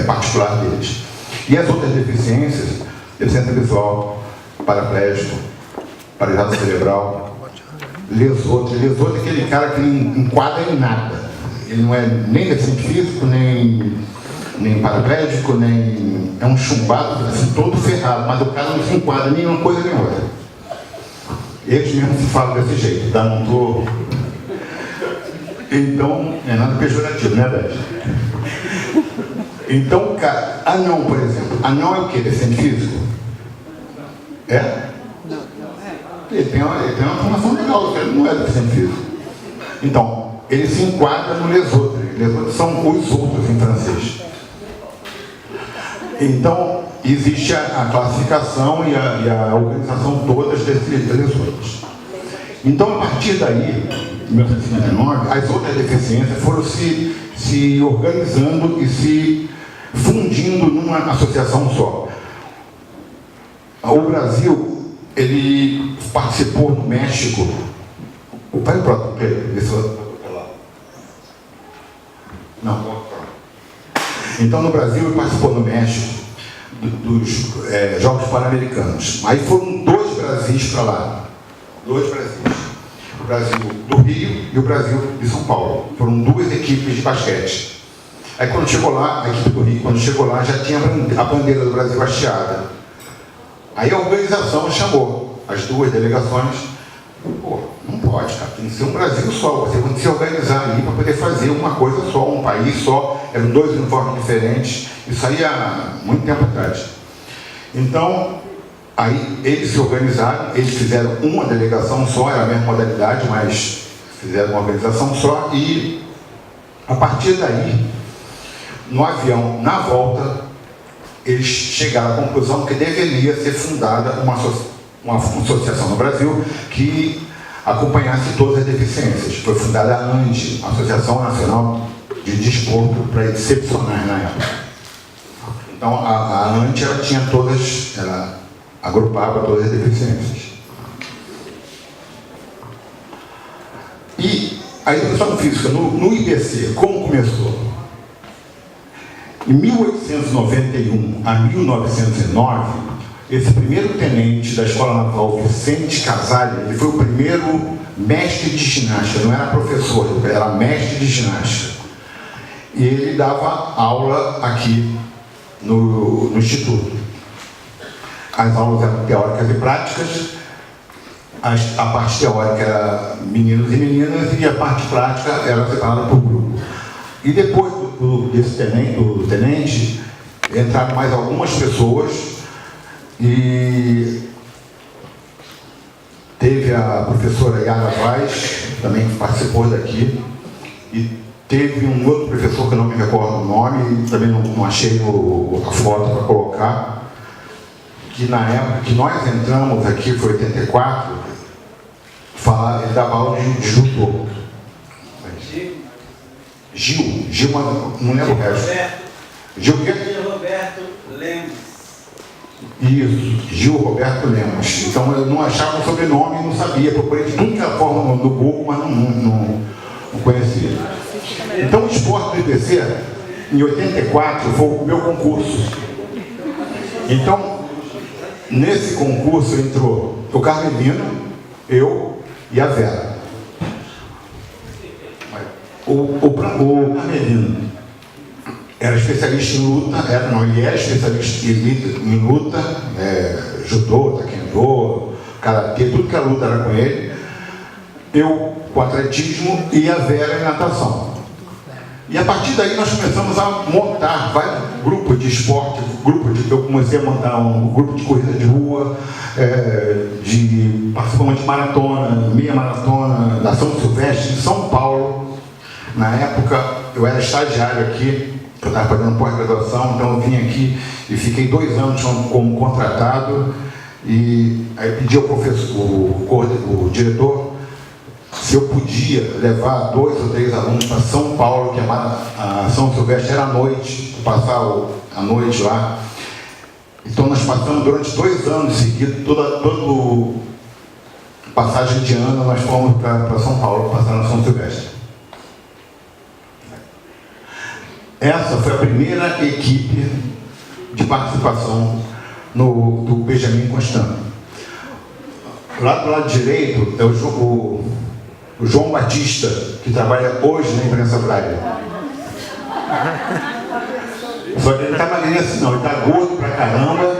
particular deles. E as outras deficiências, deficiência visual, paraplégico, paralisado cerebral, lesoto. Lesoto é aquele cara que não enquadra em nada. Ele não é nem deficiente físico, nem nem paraplégico, nem... É um chumbado, assim, todo ferrado, mas o cara não se enquadra nem uma coisa nem outra. Eles mesmos se falam desse jeito, tá? Não tô... Então, é nada pejorativo, né, Beth? Então, cara, anão, por exemplo. Anão é o quê? Deficiente físico? É? Ele tem uma formação legal, ele não é deficiente físico. Então, ele se enquadra no les autres. Les autres são os outros em francês. Então, existe a classificação e a organização todas desses les autres. Então, a partir daí, em 1959, as outras deficiências foram se organizando e se fundindo numa associação só. O Brasil, ele participou no México. Vai para o Não. Então, no Brasil, ele participou no México dos Jogos Pan-Americanos. Aí foram 2 Brasis para lá. 2 Brasis. O Brasil do Rio e o Brasil de São Paulo. Foram 2 equipes de basquete. Aí quando chegou lá, a equipe do Rio, quando chegou lá, já tinha a bandeira do Brasil hasteada. Aí a organização chamou as 2 delegações. Pô, não pode, cara, tem que ser um Brasil só. Você tem que se organizar ali para poder fazer uma coisa só, um país só. Eram 2 uniformes diferentes. Isso aí há muito tempo atrás. Então, aí eles se organizaram, eles fizeram uma delegação só, era a mesma modalidade, mas fizeram uma organização só e, a partir daí, no avião, na volta, eles chegaram à conclusão que deveria ser fundada uma associação no Brasil que acompanhasse todas as deficiências. Foi fundada a ANDE, Associação Nacional de Desporto para Excepcionais na época. Então, a ANDE, ela tinha todas... Ela agrupava todas as deficiências. E a educação física no IBC, como começou? Em 1891 a 1909, esse primeiro tenente da Escola Naval, Vicente Casale, ele foi o primeiro mestre de ginástica, não era professor, era mestre de ginástica. E ele dava aula aqui no Instituto. As aulas eram teóricas e práticas, a parte teórica era meninos e meninas e a parte prática era separada por grupo. E depois do tenente, entraram mais algumas pessoas e teve a professora Yara Vaz, também que participou daqui, e teve um outro professor que eu não me recordo o nome, também não achei a foto para colocar, que na época que nós entramos aqui, foi 84, ele dava aula de judô. Gil, não lembro o resto. Gil o quê? Gil Roberto Lemos. Isso, Gil Roberto Lemos. Então eu não achava o sobrenome, não sabia, procurei de tudo que era forma no Google, mas não conhecia. Então o esporte do IBC, em 84, foi o meu concurso. Então, nesse concurso entrou o Carmelino, eu e a Vera. O Carmelino era especialista em luta, ele é especialista em luta, judô, taekwondo, karatê, tudo que a luta era com ele. Eu com atletismo e a Vera em natação. E a partir daí nós começamos a montar vários grupos de esporte, eu comecei a montar um grupo de corrida de rua, participamos de maratona, meia maratona, da São Silvestre, de São Paulo. Na época eu era estagiário aqui, eu estava fazendo pós-graduação, então eu vim aqui e fiquei 2 anos como contratado, e aí pedi ao professor, o diretor, se eu podia levar 2 ou 3 alunos para São Paulo, que a São Silvestre era à noite, passar a noite lá. Então nós passamos durante 2 anos seguidos, toda passagem de ano, nós fomos para São Paulo, passar na São Silvestre. Essa foi a primeira equipe de participação do Benjamin Constant. Lá do lado direito é o João Batista, que trabalha hoje na imprensa Braille. Só que ele não tá magrinho assim não, ele tá gordo pra caramba.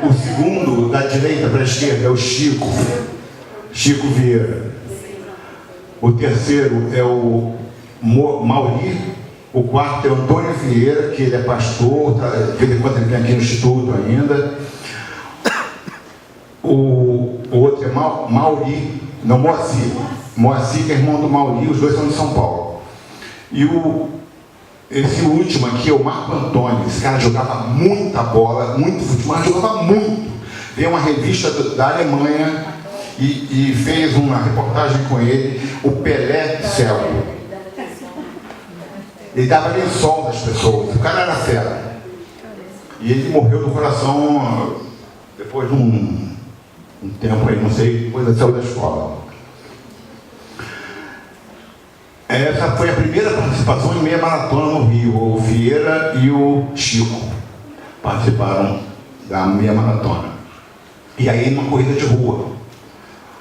O segundo, da direita para a esquerda, é o Chico Vieira. O terceiro é o Mauri. O quarto é o Antônio Vieira, que ele é pastor, de vez em quando ele vem aqui no Instituto ainda. O outro é Mauri, não, Moacir, que é irmão do Mauri, os dois são de São Paulo. E esse último aqui é o Marco Antônio. Esse cara jogava muita bola, muito futebol, mas jogava muito. Veio uma revista da Alemanha e fez uma reportagem com ele, o Pelé cego. Ele dava lençol das pessoas, o cara era cego. E ele morreu do coração depois de um tempo aí, não sei, depois da saiu da escola. Essa foi a primeira participação em meia maratona no Rio. O Vieira e o Chico participaram da meia maratona. E aí uma corrida de rua,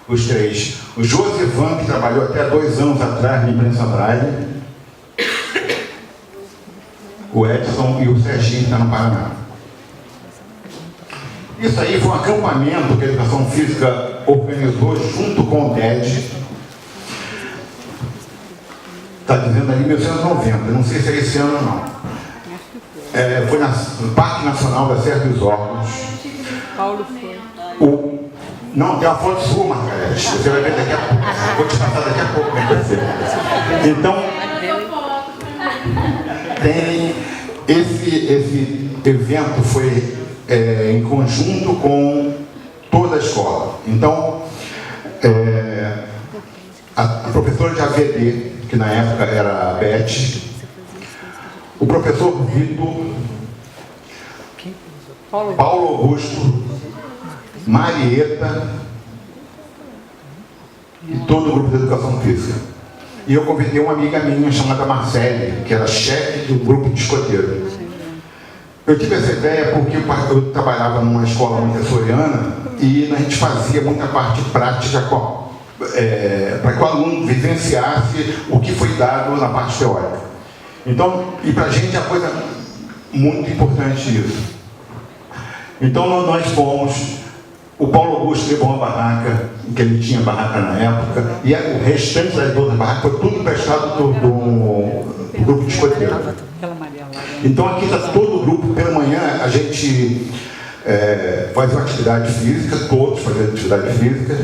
os três. O Josivan, que trabalhou até 2 anos atrás na imprensa Braille, o Edson e o Serginho, que está no Paraná. Isso aí foi um acampamento que a Educação Física organizou junto com o DED. Está dizendo ali 1990, não sei se é esse ano ou não. Foi no Parque Nacional da Serra dos Órgãos. Paulo foi. Não, tem uma foto sua, Margarete. Você vai ver daqui a pouco. Vou te passar daqui a pouco como é que vai ser. Então, tem esse evento foi em conjunto com toda a escola. Então, a professora de AVD, que na época era a Beth, o professor Vitor, Paulo Augusto, Marieta e todo o grupo de Educação Física. E eu convidei uma amiga minha chamada Marcele, que era chefe do grupo de escoteiro. Eu tive essa ideia porque eu trabalhava numa escola montessoriana e a gente fazia muita parte prática para que o aluno vivenciasse o que foi dado na parte teórica. Então, e para a gente é uma coisa muito importante isso. Então nós fomos, o Paulo Augusto levou uma barraca, que ele tinha barraca na época, e o restante das outras barracas foi tudo emprestado do grupo de escoteiro. Então aqui está todo o grupo, pela manhã a gente faz uma atividade física, todos fazem atividade física,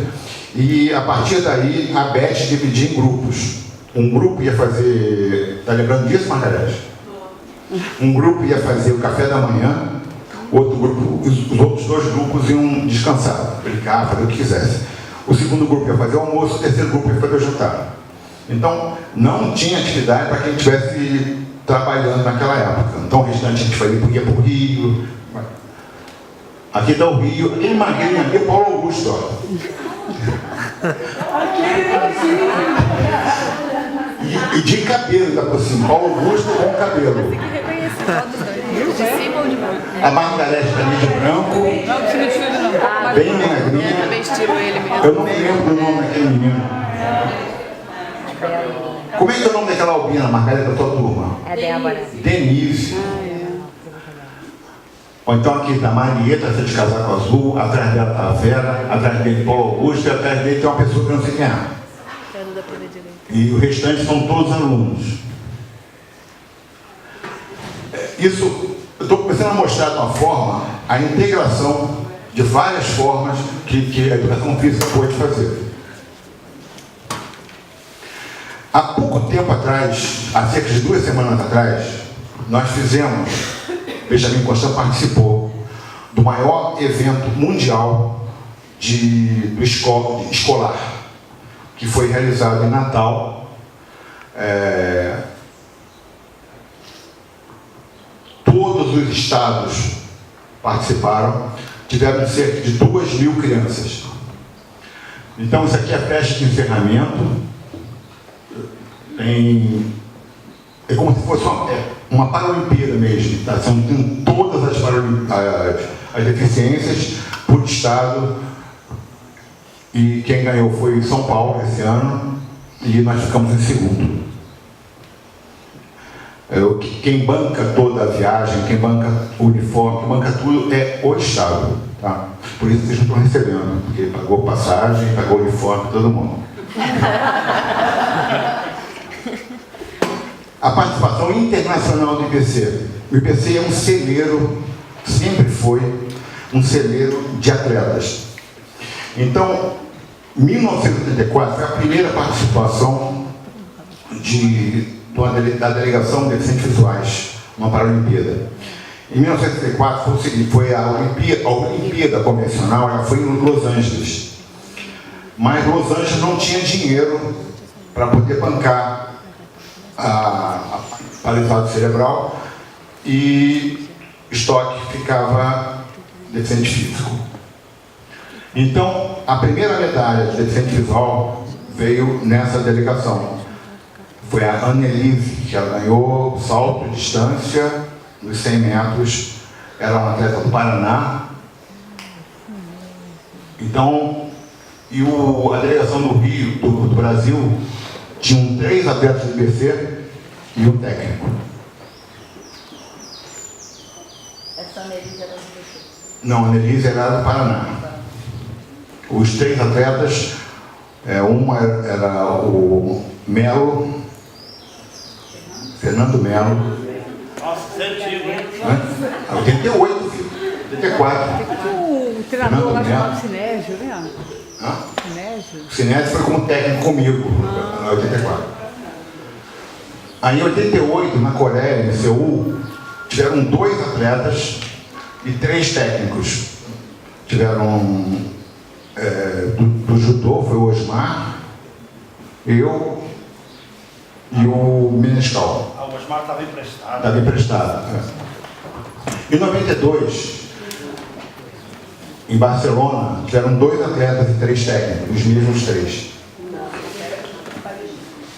e a partir daí a Beth dividia em grupos. Um grupo ia fazer, está lembrando disso, Margarete? Um grupo ia fazer o café da manhã, outro grupo, os outros 2 grupos iam descansar, brincar, fazer o que quisesse. O segundo grupo ia fazer o almoço, o terceiro grupo ia fazer o jantar. Então, não tinha atividade para quem estivesse trabalhando naquela época. Então, o restante a gente ia para o Rio. Aqui está o Rio. Aquele magrinho ali é o Paulo Augusto, ó. E de cabelo, ainda por cima. Paulo Augusto com cabelo. Tem que reconhecer todos, de cima ou de baixo? A Margarete também de branco. Não, que filho não. Bem magrinho. Eu também estilo ele mesmo. Eu não lembro do nome daquele menino. Como é que é o nome daquela albina, Margarete, da tua turma? É Débora. Denise. Ou então aqui está a Marieta, essa de casaco azul, atrás dela está a Vera, atrás dele Paulo Augusto, e atrás dele tem uma pessoa que eu não sei quem é. E o restante são todos alunos. Isso, eu estou começando a mostrar de uma forma a integração de várias formas que a educação física pode fazer. Há pouco tempo atrás, há cerca de 2 semanas atrás, nós fizemos, Benjamin Constant participou do maior evento mundial do escolar, que foi realizado em Natal. Todos os estados participaram, tiveram cerca de 2.000 crianças. Então, isso aqui é a festa de encerramento. É como se fosse uma Paralimpíada mesmo, tá? São todas as deficiências por estado, e quem ganhou foi São Paulo esse ano, e nós ficamos em segundo. Quem banca toda a viagem, quem banca o uniforme, quem banca tudo é o Estado. Tá? Por isso vocês não estão recebendo, porque pagou passagem, pagou uniforme, todo mundo. A participação internacional do IPC. O IPC é um celeiro, sempre foi um celeiro de atletas. Então, 1984 foi a primeira participação da delegação de deficientes visuais numa Paralimpíada. Em 1974 foi o seguinte, foi a Olimpíada convencional, ela foi em Los Angeles. Mas Los Angeles não tinha dinheiro para poder bancar a paralisado cerebral e estoque ficava deficiente físico. Então, a primeira medalha de deficiente visual veio nessa delegação. Foi a Annelise, que ela ganhou salto de distância nos 100 metros. Era uma atleta do Paraná. Então, a delegação do Rio, do Brasil, tinham 3 atletas do IPC e um técnico. Essa Annelise era do IPC? Não, a Annelise era do Paraná. Os 3 atletas, uma era o Melo, Fernando Melo. Nossa, você é antigo, hein? 88, filho. 84. O treinador lá chamado Sinésio, né? Hã? Sinésio. O Sinésio foi como técnico comigo, em 84. Aí em 88, na Coreia, em Seul, tiveram 2 atletas e 3 técnicos. Tiveram do judô, foi o Osmar, eu e o Menescal. O Osmar estava emprestado. Estava emprestado. Em 92, em Barcelona, tiveram 2 atletas e 3 técnicos, os mesmos 3.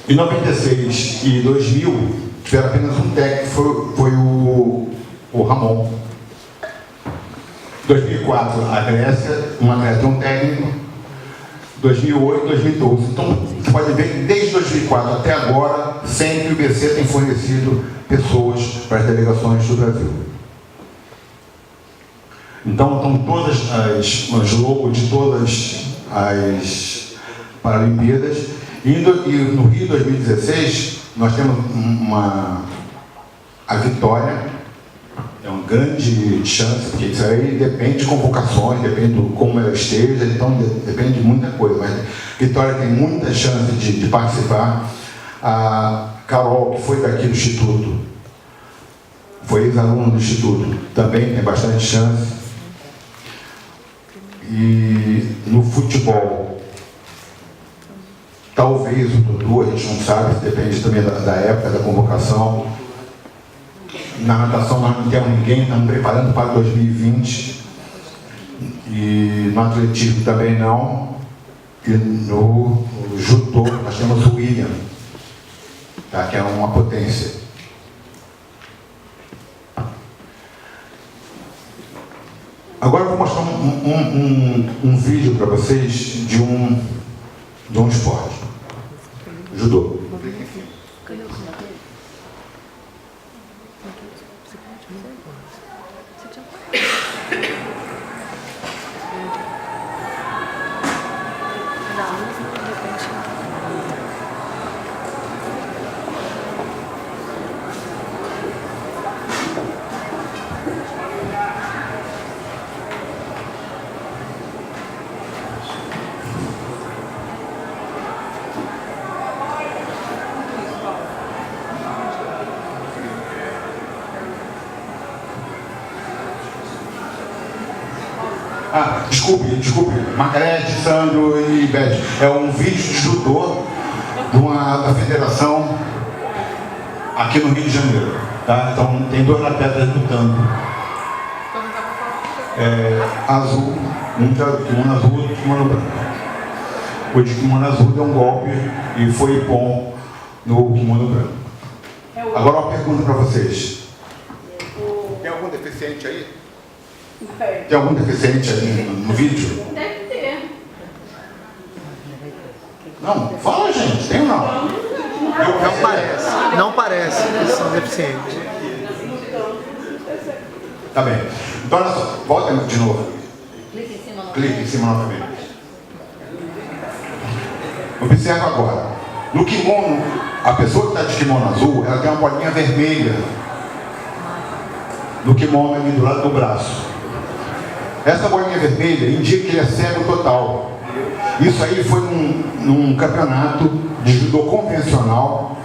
Em 96 e 2000, tiveram apenas um técnico, foi o Ramon. 2004, a Grécia, um atleta e um técnico. 2008 e 2012. Então, você pode ver que desde 2004 até agora, sempre o IPC tem fornecido pessoas para as delegações do Brasil. Então, estão todas as logos de todas as Paralimpíadas. E no Rio 2016, nós temos a vitória. É uma grande chance, porque isso aí depende de convocações, depende de como ela esteja, então depende de muita coisa. Mas Vitória tem muita chance de participar. A Carol, que foi daqui do Instituto, foi ex-aluna do Instituto, também tem bastante chance. E no futebol, talvez o Dudu, a gente não sabe, depende também da época da convocação. Na natação nós não temos ninguém, estamos preparando para 2020. E no atletismo também não. E no judô nós temos o William, tá? Que é uma potência. Agora eu vou mostrar um vídeo para vocês de um esporte. Judô. Desculpe, Margarete, Sandro e Beth. É um vídeo de judô da federação aqui no Rio de Janeiro. Tá? Então tem 2 atletas lutando. Azul, um de kimono azul e outro de kimono branco. O de kimono azul deu um golpe e foi bom no kimono branco. Agora uma pergunta para vocês. Tem algum deficiente aí? Tem algum deficiente aí no vídeo? Deve ter. Não, fala, gente, tem ou não? Não parece que são deficientes. Tá bem. Então, olha só, volta de novo. Clique em cima novamente. Observa agora. No kimono, a pessoa que está de kimono azul, ela tem uma bolinha vermelha no kimono ali do lado do braço. Essa bolinha vermelha indica que ele é cego total. Isso aí foi num campeonato de judô convencional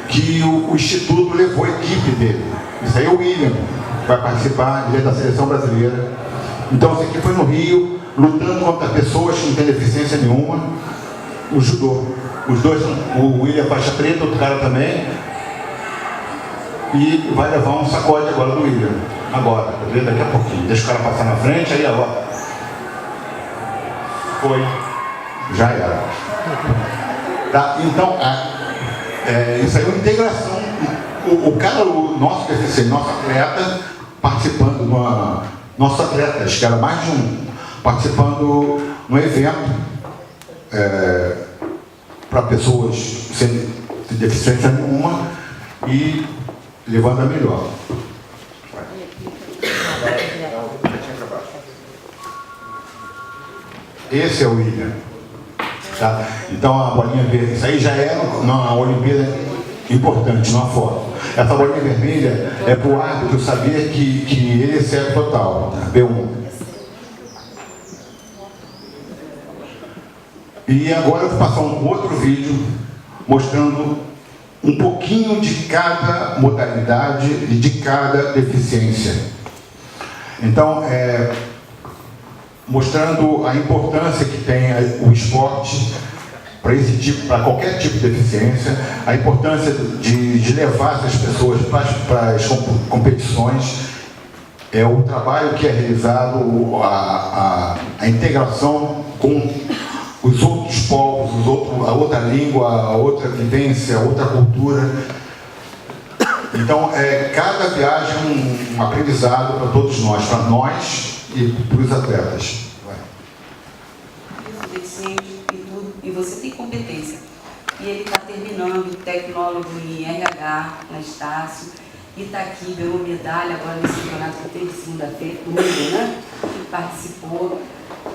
que o Instituto levou a equipe dele. Isso aí é o William, que vai participar, ele é da seleção brasileira. Então, isso aqui foi no Rio, lutando contra pessoas que não têm deficiência nenhuma, o judô. Os dois, o William faixa preta, outro cara também, e vai levar um sacode agora do William. Agora, tá vendo? Daqui a pouquinho. Deixa o cara passar na frente, aí ó. Foi. Já era. Tá? Então, isso aí é uma integração. O nosso deficiente, nosso atleta, participando nossos atletas, que era mais de um, participando no evento para pessoas sem deficiência nenhuma e levando a melhor. Esse é o William. Tá? Então a bolinha verde, isso aí já é na Olimpíada importante, numa foto. Essa bolinha vermelha é para o árbitro saber que ele é cego total, tá? B1. E agora eu vou passar um outro vídeo mostrando um pouquinho de cada modalidade e de cada deficiência. Então, mostrando a importância que tem o esporte para qualquer tipo de deficiência, a importância de levar essas pessoas para as competições, o trabalho que é realizado, a integração com os outros povos, a outra língua, a outra vivência, a outra cultura. Então, cada viagem é um aprendizado para todos nós, para nós e para os atletas. E você tem competência. E ele está terminando tecnólogo em RH, na Estácio, e está aqui, ganhou medalha agora nesse campeonato que teve segunda-feira, domingo, né? Participou.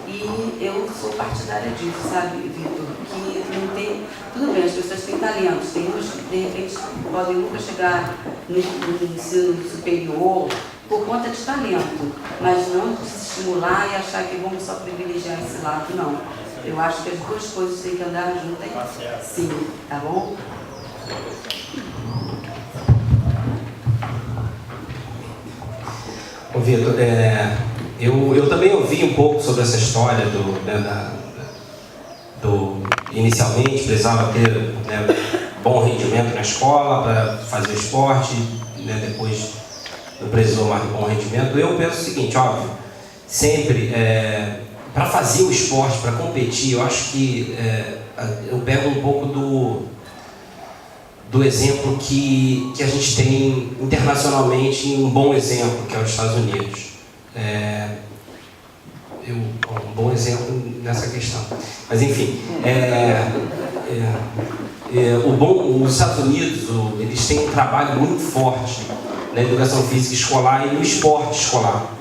E eu sou partidária disso, sabe, Vitor? Que não tem. Tudo bem, as pessoas têm talentos, tem umas que de repente podem nunca chegar no ensino superior por conta de talento, mas não se estimular e achar que vamos só privilegiar esse lado, não. Eu acho que as duas coisas têm que andar juntas. Sim, tá bom? Ô Vitor, eu também ouvi um pouco sobre essa história inicialmente precisava ter bom rendimento na escola para fazer esporte, depois não precisou mais de bom rendimento. Eu penso o seguinte, óbvio, sempre para fazer o esporte, para competir, eu acho que eu pego um pouco do exemplo que a gente tem internacionalmente, um bom exemplo, que é os Estados Unidos. Um bom exemplo nessa questão. Mas enfim, os Estados Unidos, eles têm um trabalho muito forte na educação física escolar e no esporte escolar.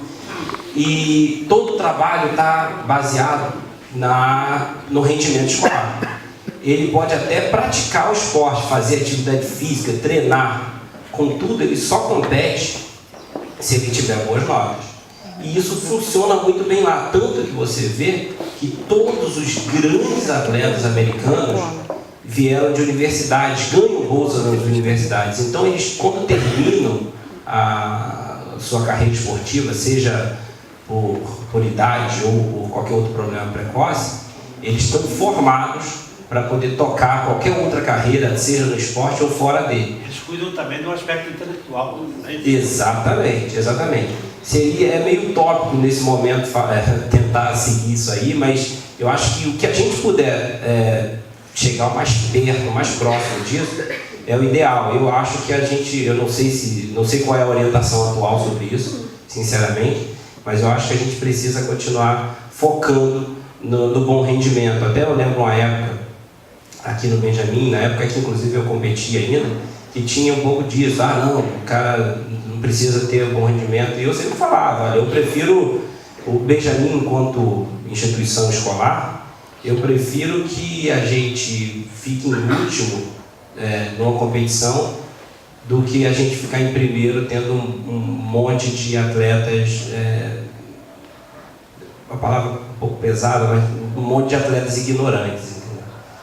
E todo o trabalho está baseado no rendimento escolar. Ele pode até praticar o esporte, fazer atividade física, treinar, contudo, ele só compete se ele tiver boas notas. E isso funciona muito bem lá, tanto que você vê que todos os grandes atletas americanos vieram de universidades, ganham bolsas nas universidades. Então, eles, quando terminam a sua carreira esportiva, seja por idade ou por qualquer outro problema precoce, eles estão formados para poder tocar qualquer outra carreira, seja no esporte ou fora dele. Eles cuidam também do aspecto intelectual. Né? Exatamente, exatamente. É meio utópico nesse momento tentar seguir isso aí, mas eu acho que o que a gente puder chegar o mais perto, o mais próximo disso, é o ideal. Eu acho que eu não sei qual é a orientação atual sobre isso, sinceramente, mas eu acho que a gente precisa continuar focando no bom rendimento. Até eu lembro uma época aqui no Benjamin, na época que inclusive eu competia ainda, que tinha um pouco disso, não, o cara não precisa ter bom rendimento, e eu sempre falava, olha, eu prefiro o Benjamin enquanto instituição escolar, eu prefiro que a gente fique em último numa competição do que a gente ficar em primeiro tendo um monte de atletas, uma palavra um pouco pesada, mas um monte de atletas ignorantes. Entendeu?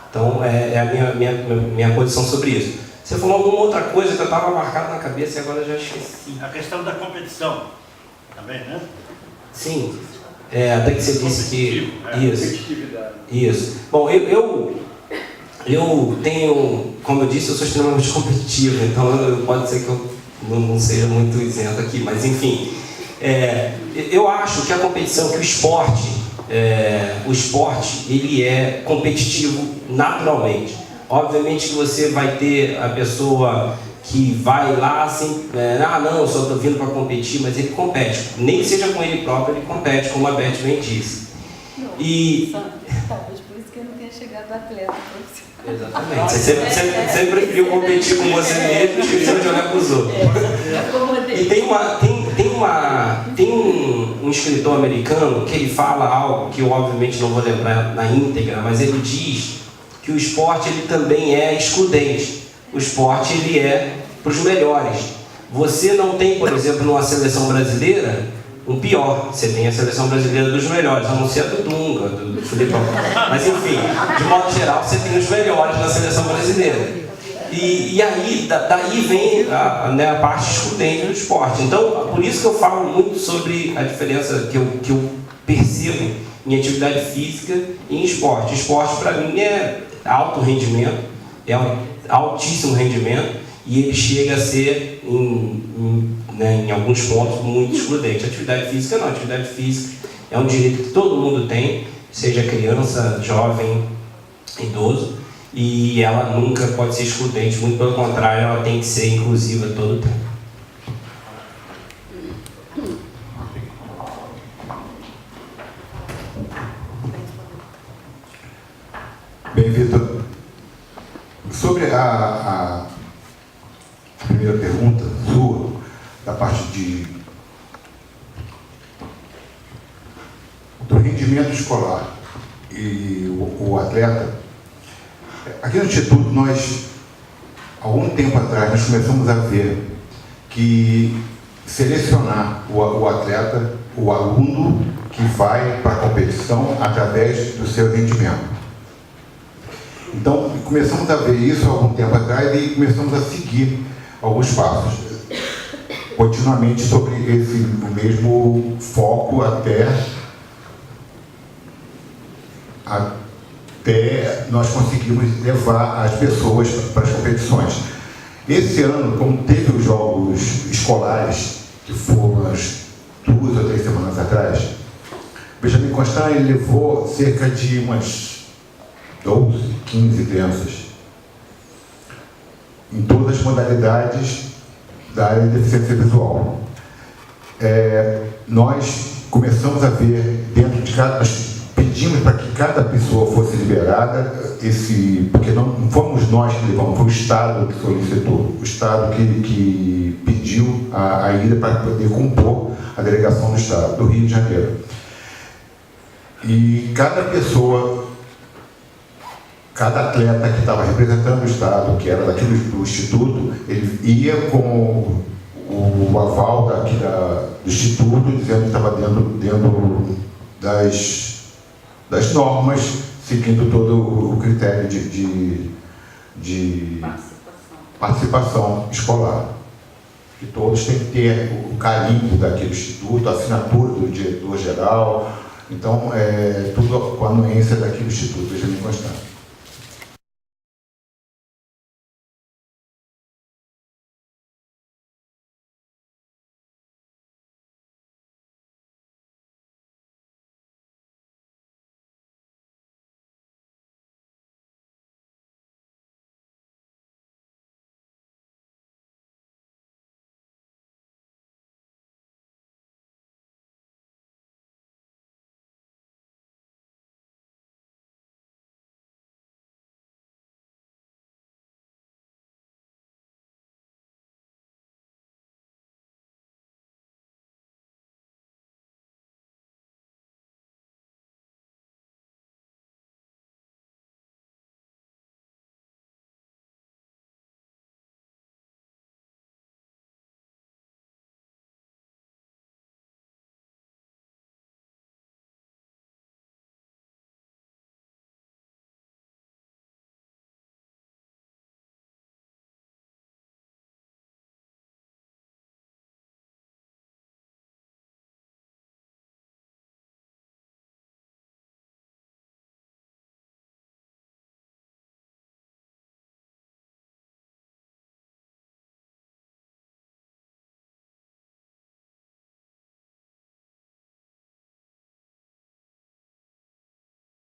Então, é a minha posição sobre isso. Você falou alguma outra coisa que eu estava marcado na cabeça e agora já esqueci. A questão da competição, também, né? Sim, até que você disse que... Isso. Bom, eu tenho, como eu disse, eu sou extremamente competitivo, então pode ser que eu não seja muito isento aqui, mas enfim, eu acho que a competição, que o esporte ele é competitivo naturalmente. Obviamente que você vai ter a pessoa que vai lá assim, não, eu só estou vindo para competir, mas ele compete, nem que seja com ele próprio, ele compete, como a Beth bem disse. Talvez por isso que eu não tenha chegado atleta profissional. Exatamente. Você sempre preferiu competir com você mesmo e esqueceu de olhar para os outros. E tem um escritor americano que ele fala algo que eu obviamente não vou lembrar na íntegra, mas ele diz que o esporte ele também é excludente. O esporte ele é para os melhores. Você não tem, por exemplo, numa seleção brasileira, um pior. Você tem a seleção brasileira dos melhores, a não ser a do Dunga, do Filipão. Mas enfim, de modo geral, você tem os melhores na seleção brasileira. E aí, daí vem a parte excludente do esporte. Então, por isso que eu falo muito sobre a diferença que eu percebo em atividade física e em esporte. Esporte, para mim, é alto rendimento, é um altíssimo rendimento, e ele chega a ser, em alguns pontos, muito excludente. Atividade física não. Atividade física é um direito que todo mundo tem, seja criança, jovem, idoso, e ela nunca pode ser excludente, muito pelo contrário, ela tem que ser inclusiva todo o tempo. Bem, Vitor, sobre a primeira pergunta sua, da parte do rendimento escolar e o atleta, aqui no Instituto nós, algum tempo atrás, nós começamos a ver que selecionar o atleta, o aluno que vai para a competição através do seu rendimento. Então, começamos a ver isso há algum tempo atrás e começamos a seguir alguns passos, continuamente sobre o mesmo foco até nós conseguimos levar as pessoas para as competições. Esse ano, como teve os jogos escolares, que foram as 2 ou 3 semanas atrás, o Benjamin Constant ele levou cerca de umas 12, 15 crianças em todas as modalidades da área de deficiência visual. Nós começamos a ver dentro de cada... Pedimos para que cada pessoa fosse liberada, porque não fomos nós que levamos, foi o Estado que solicitou, o Estado que pediu a ida para poder compor a delegação do Estado, do Rio de Janeiro. E cada pessoa, cada atleta que estava representando o Estado, que era daquele do Instituto, ele ia com o aval do Instituto, dizendo que estava dentro das normas, seguindo todo o critério de participação escolar. Que todos têm que ter o carimbo daquele instituto, a assinatura do diretor-geral, então, tudo com a anuência daquele instituto, Benjamin Constant.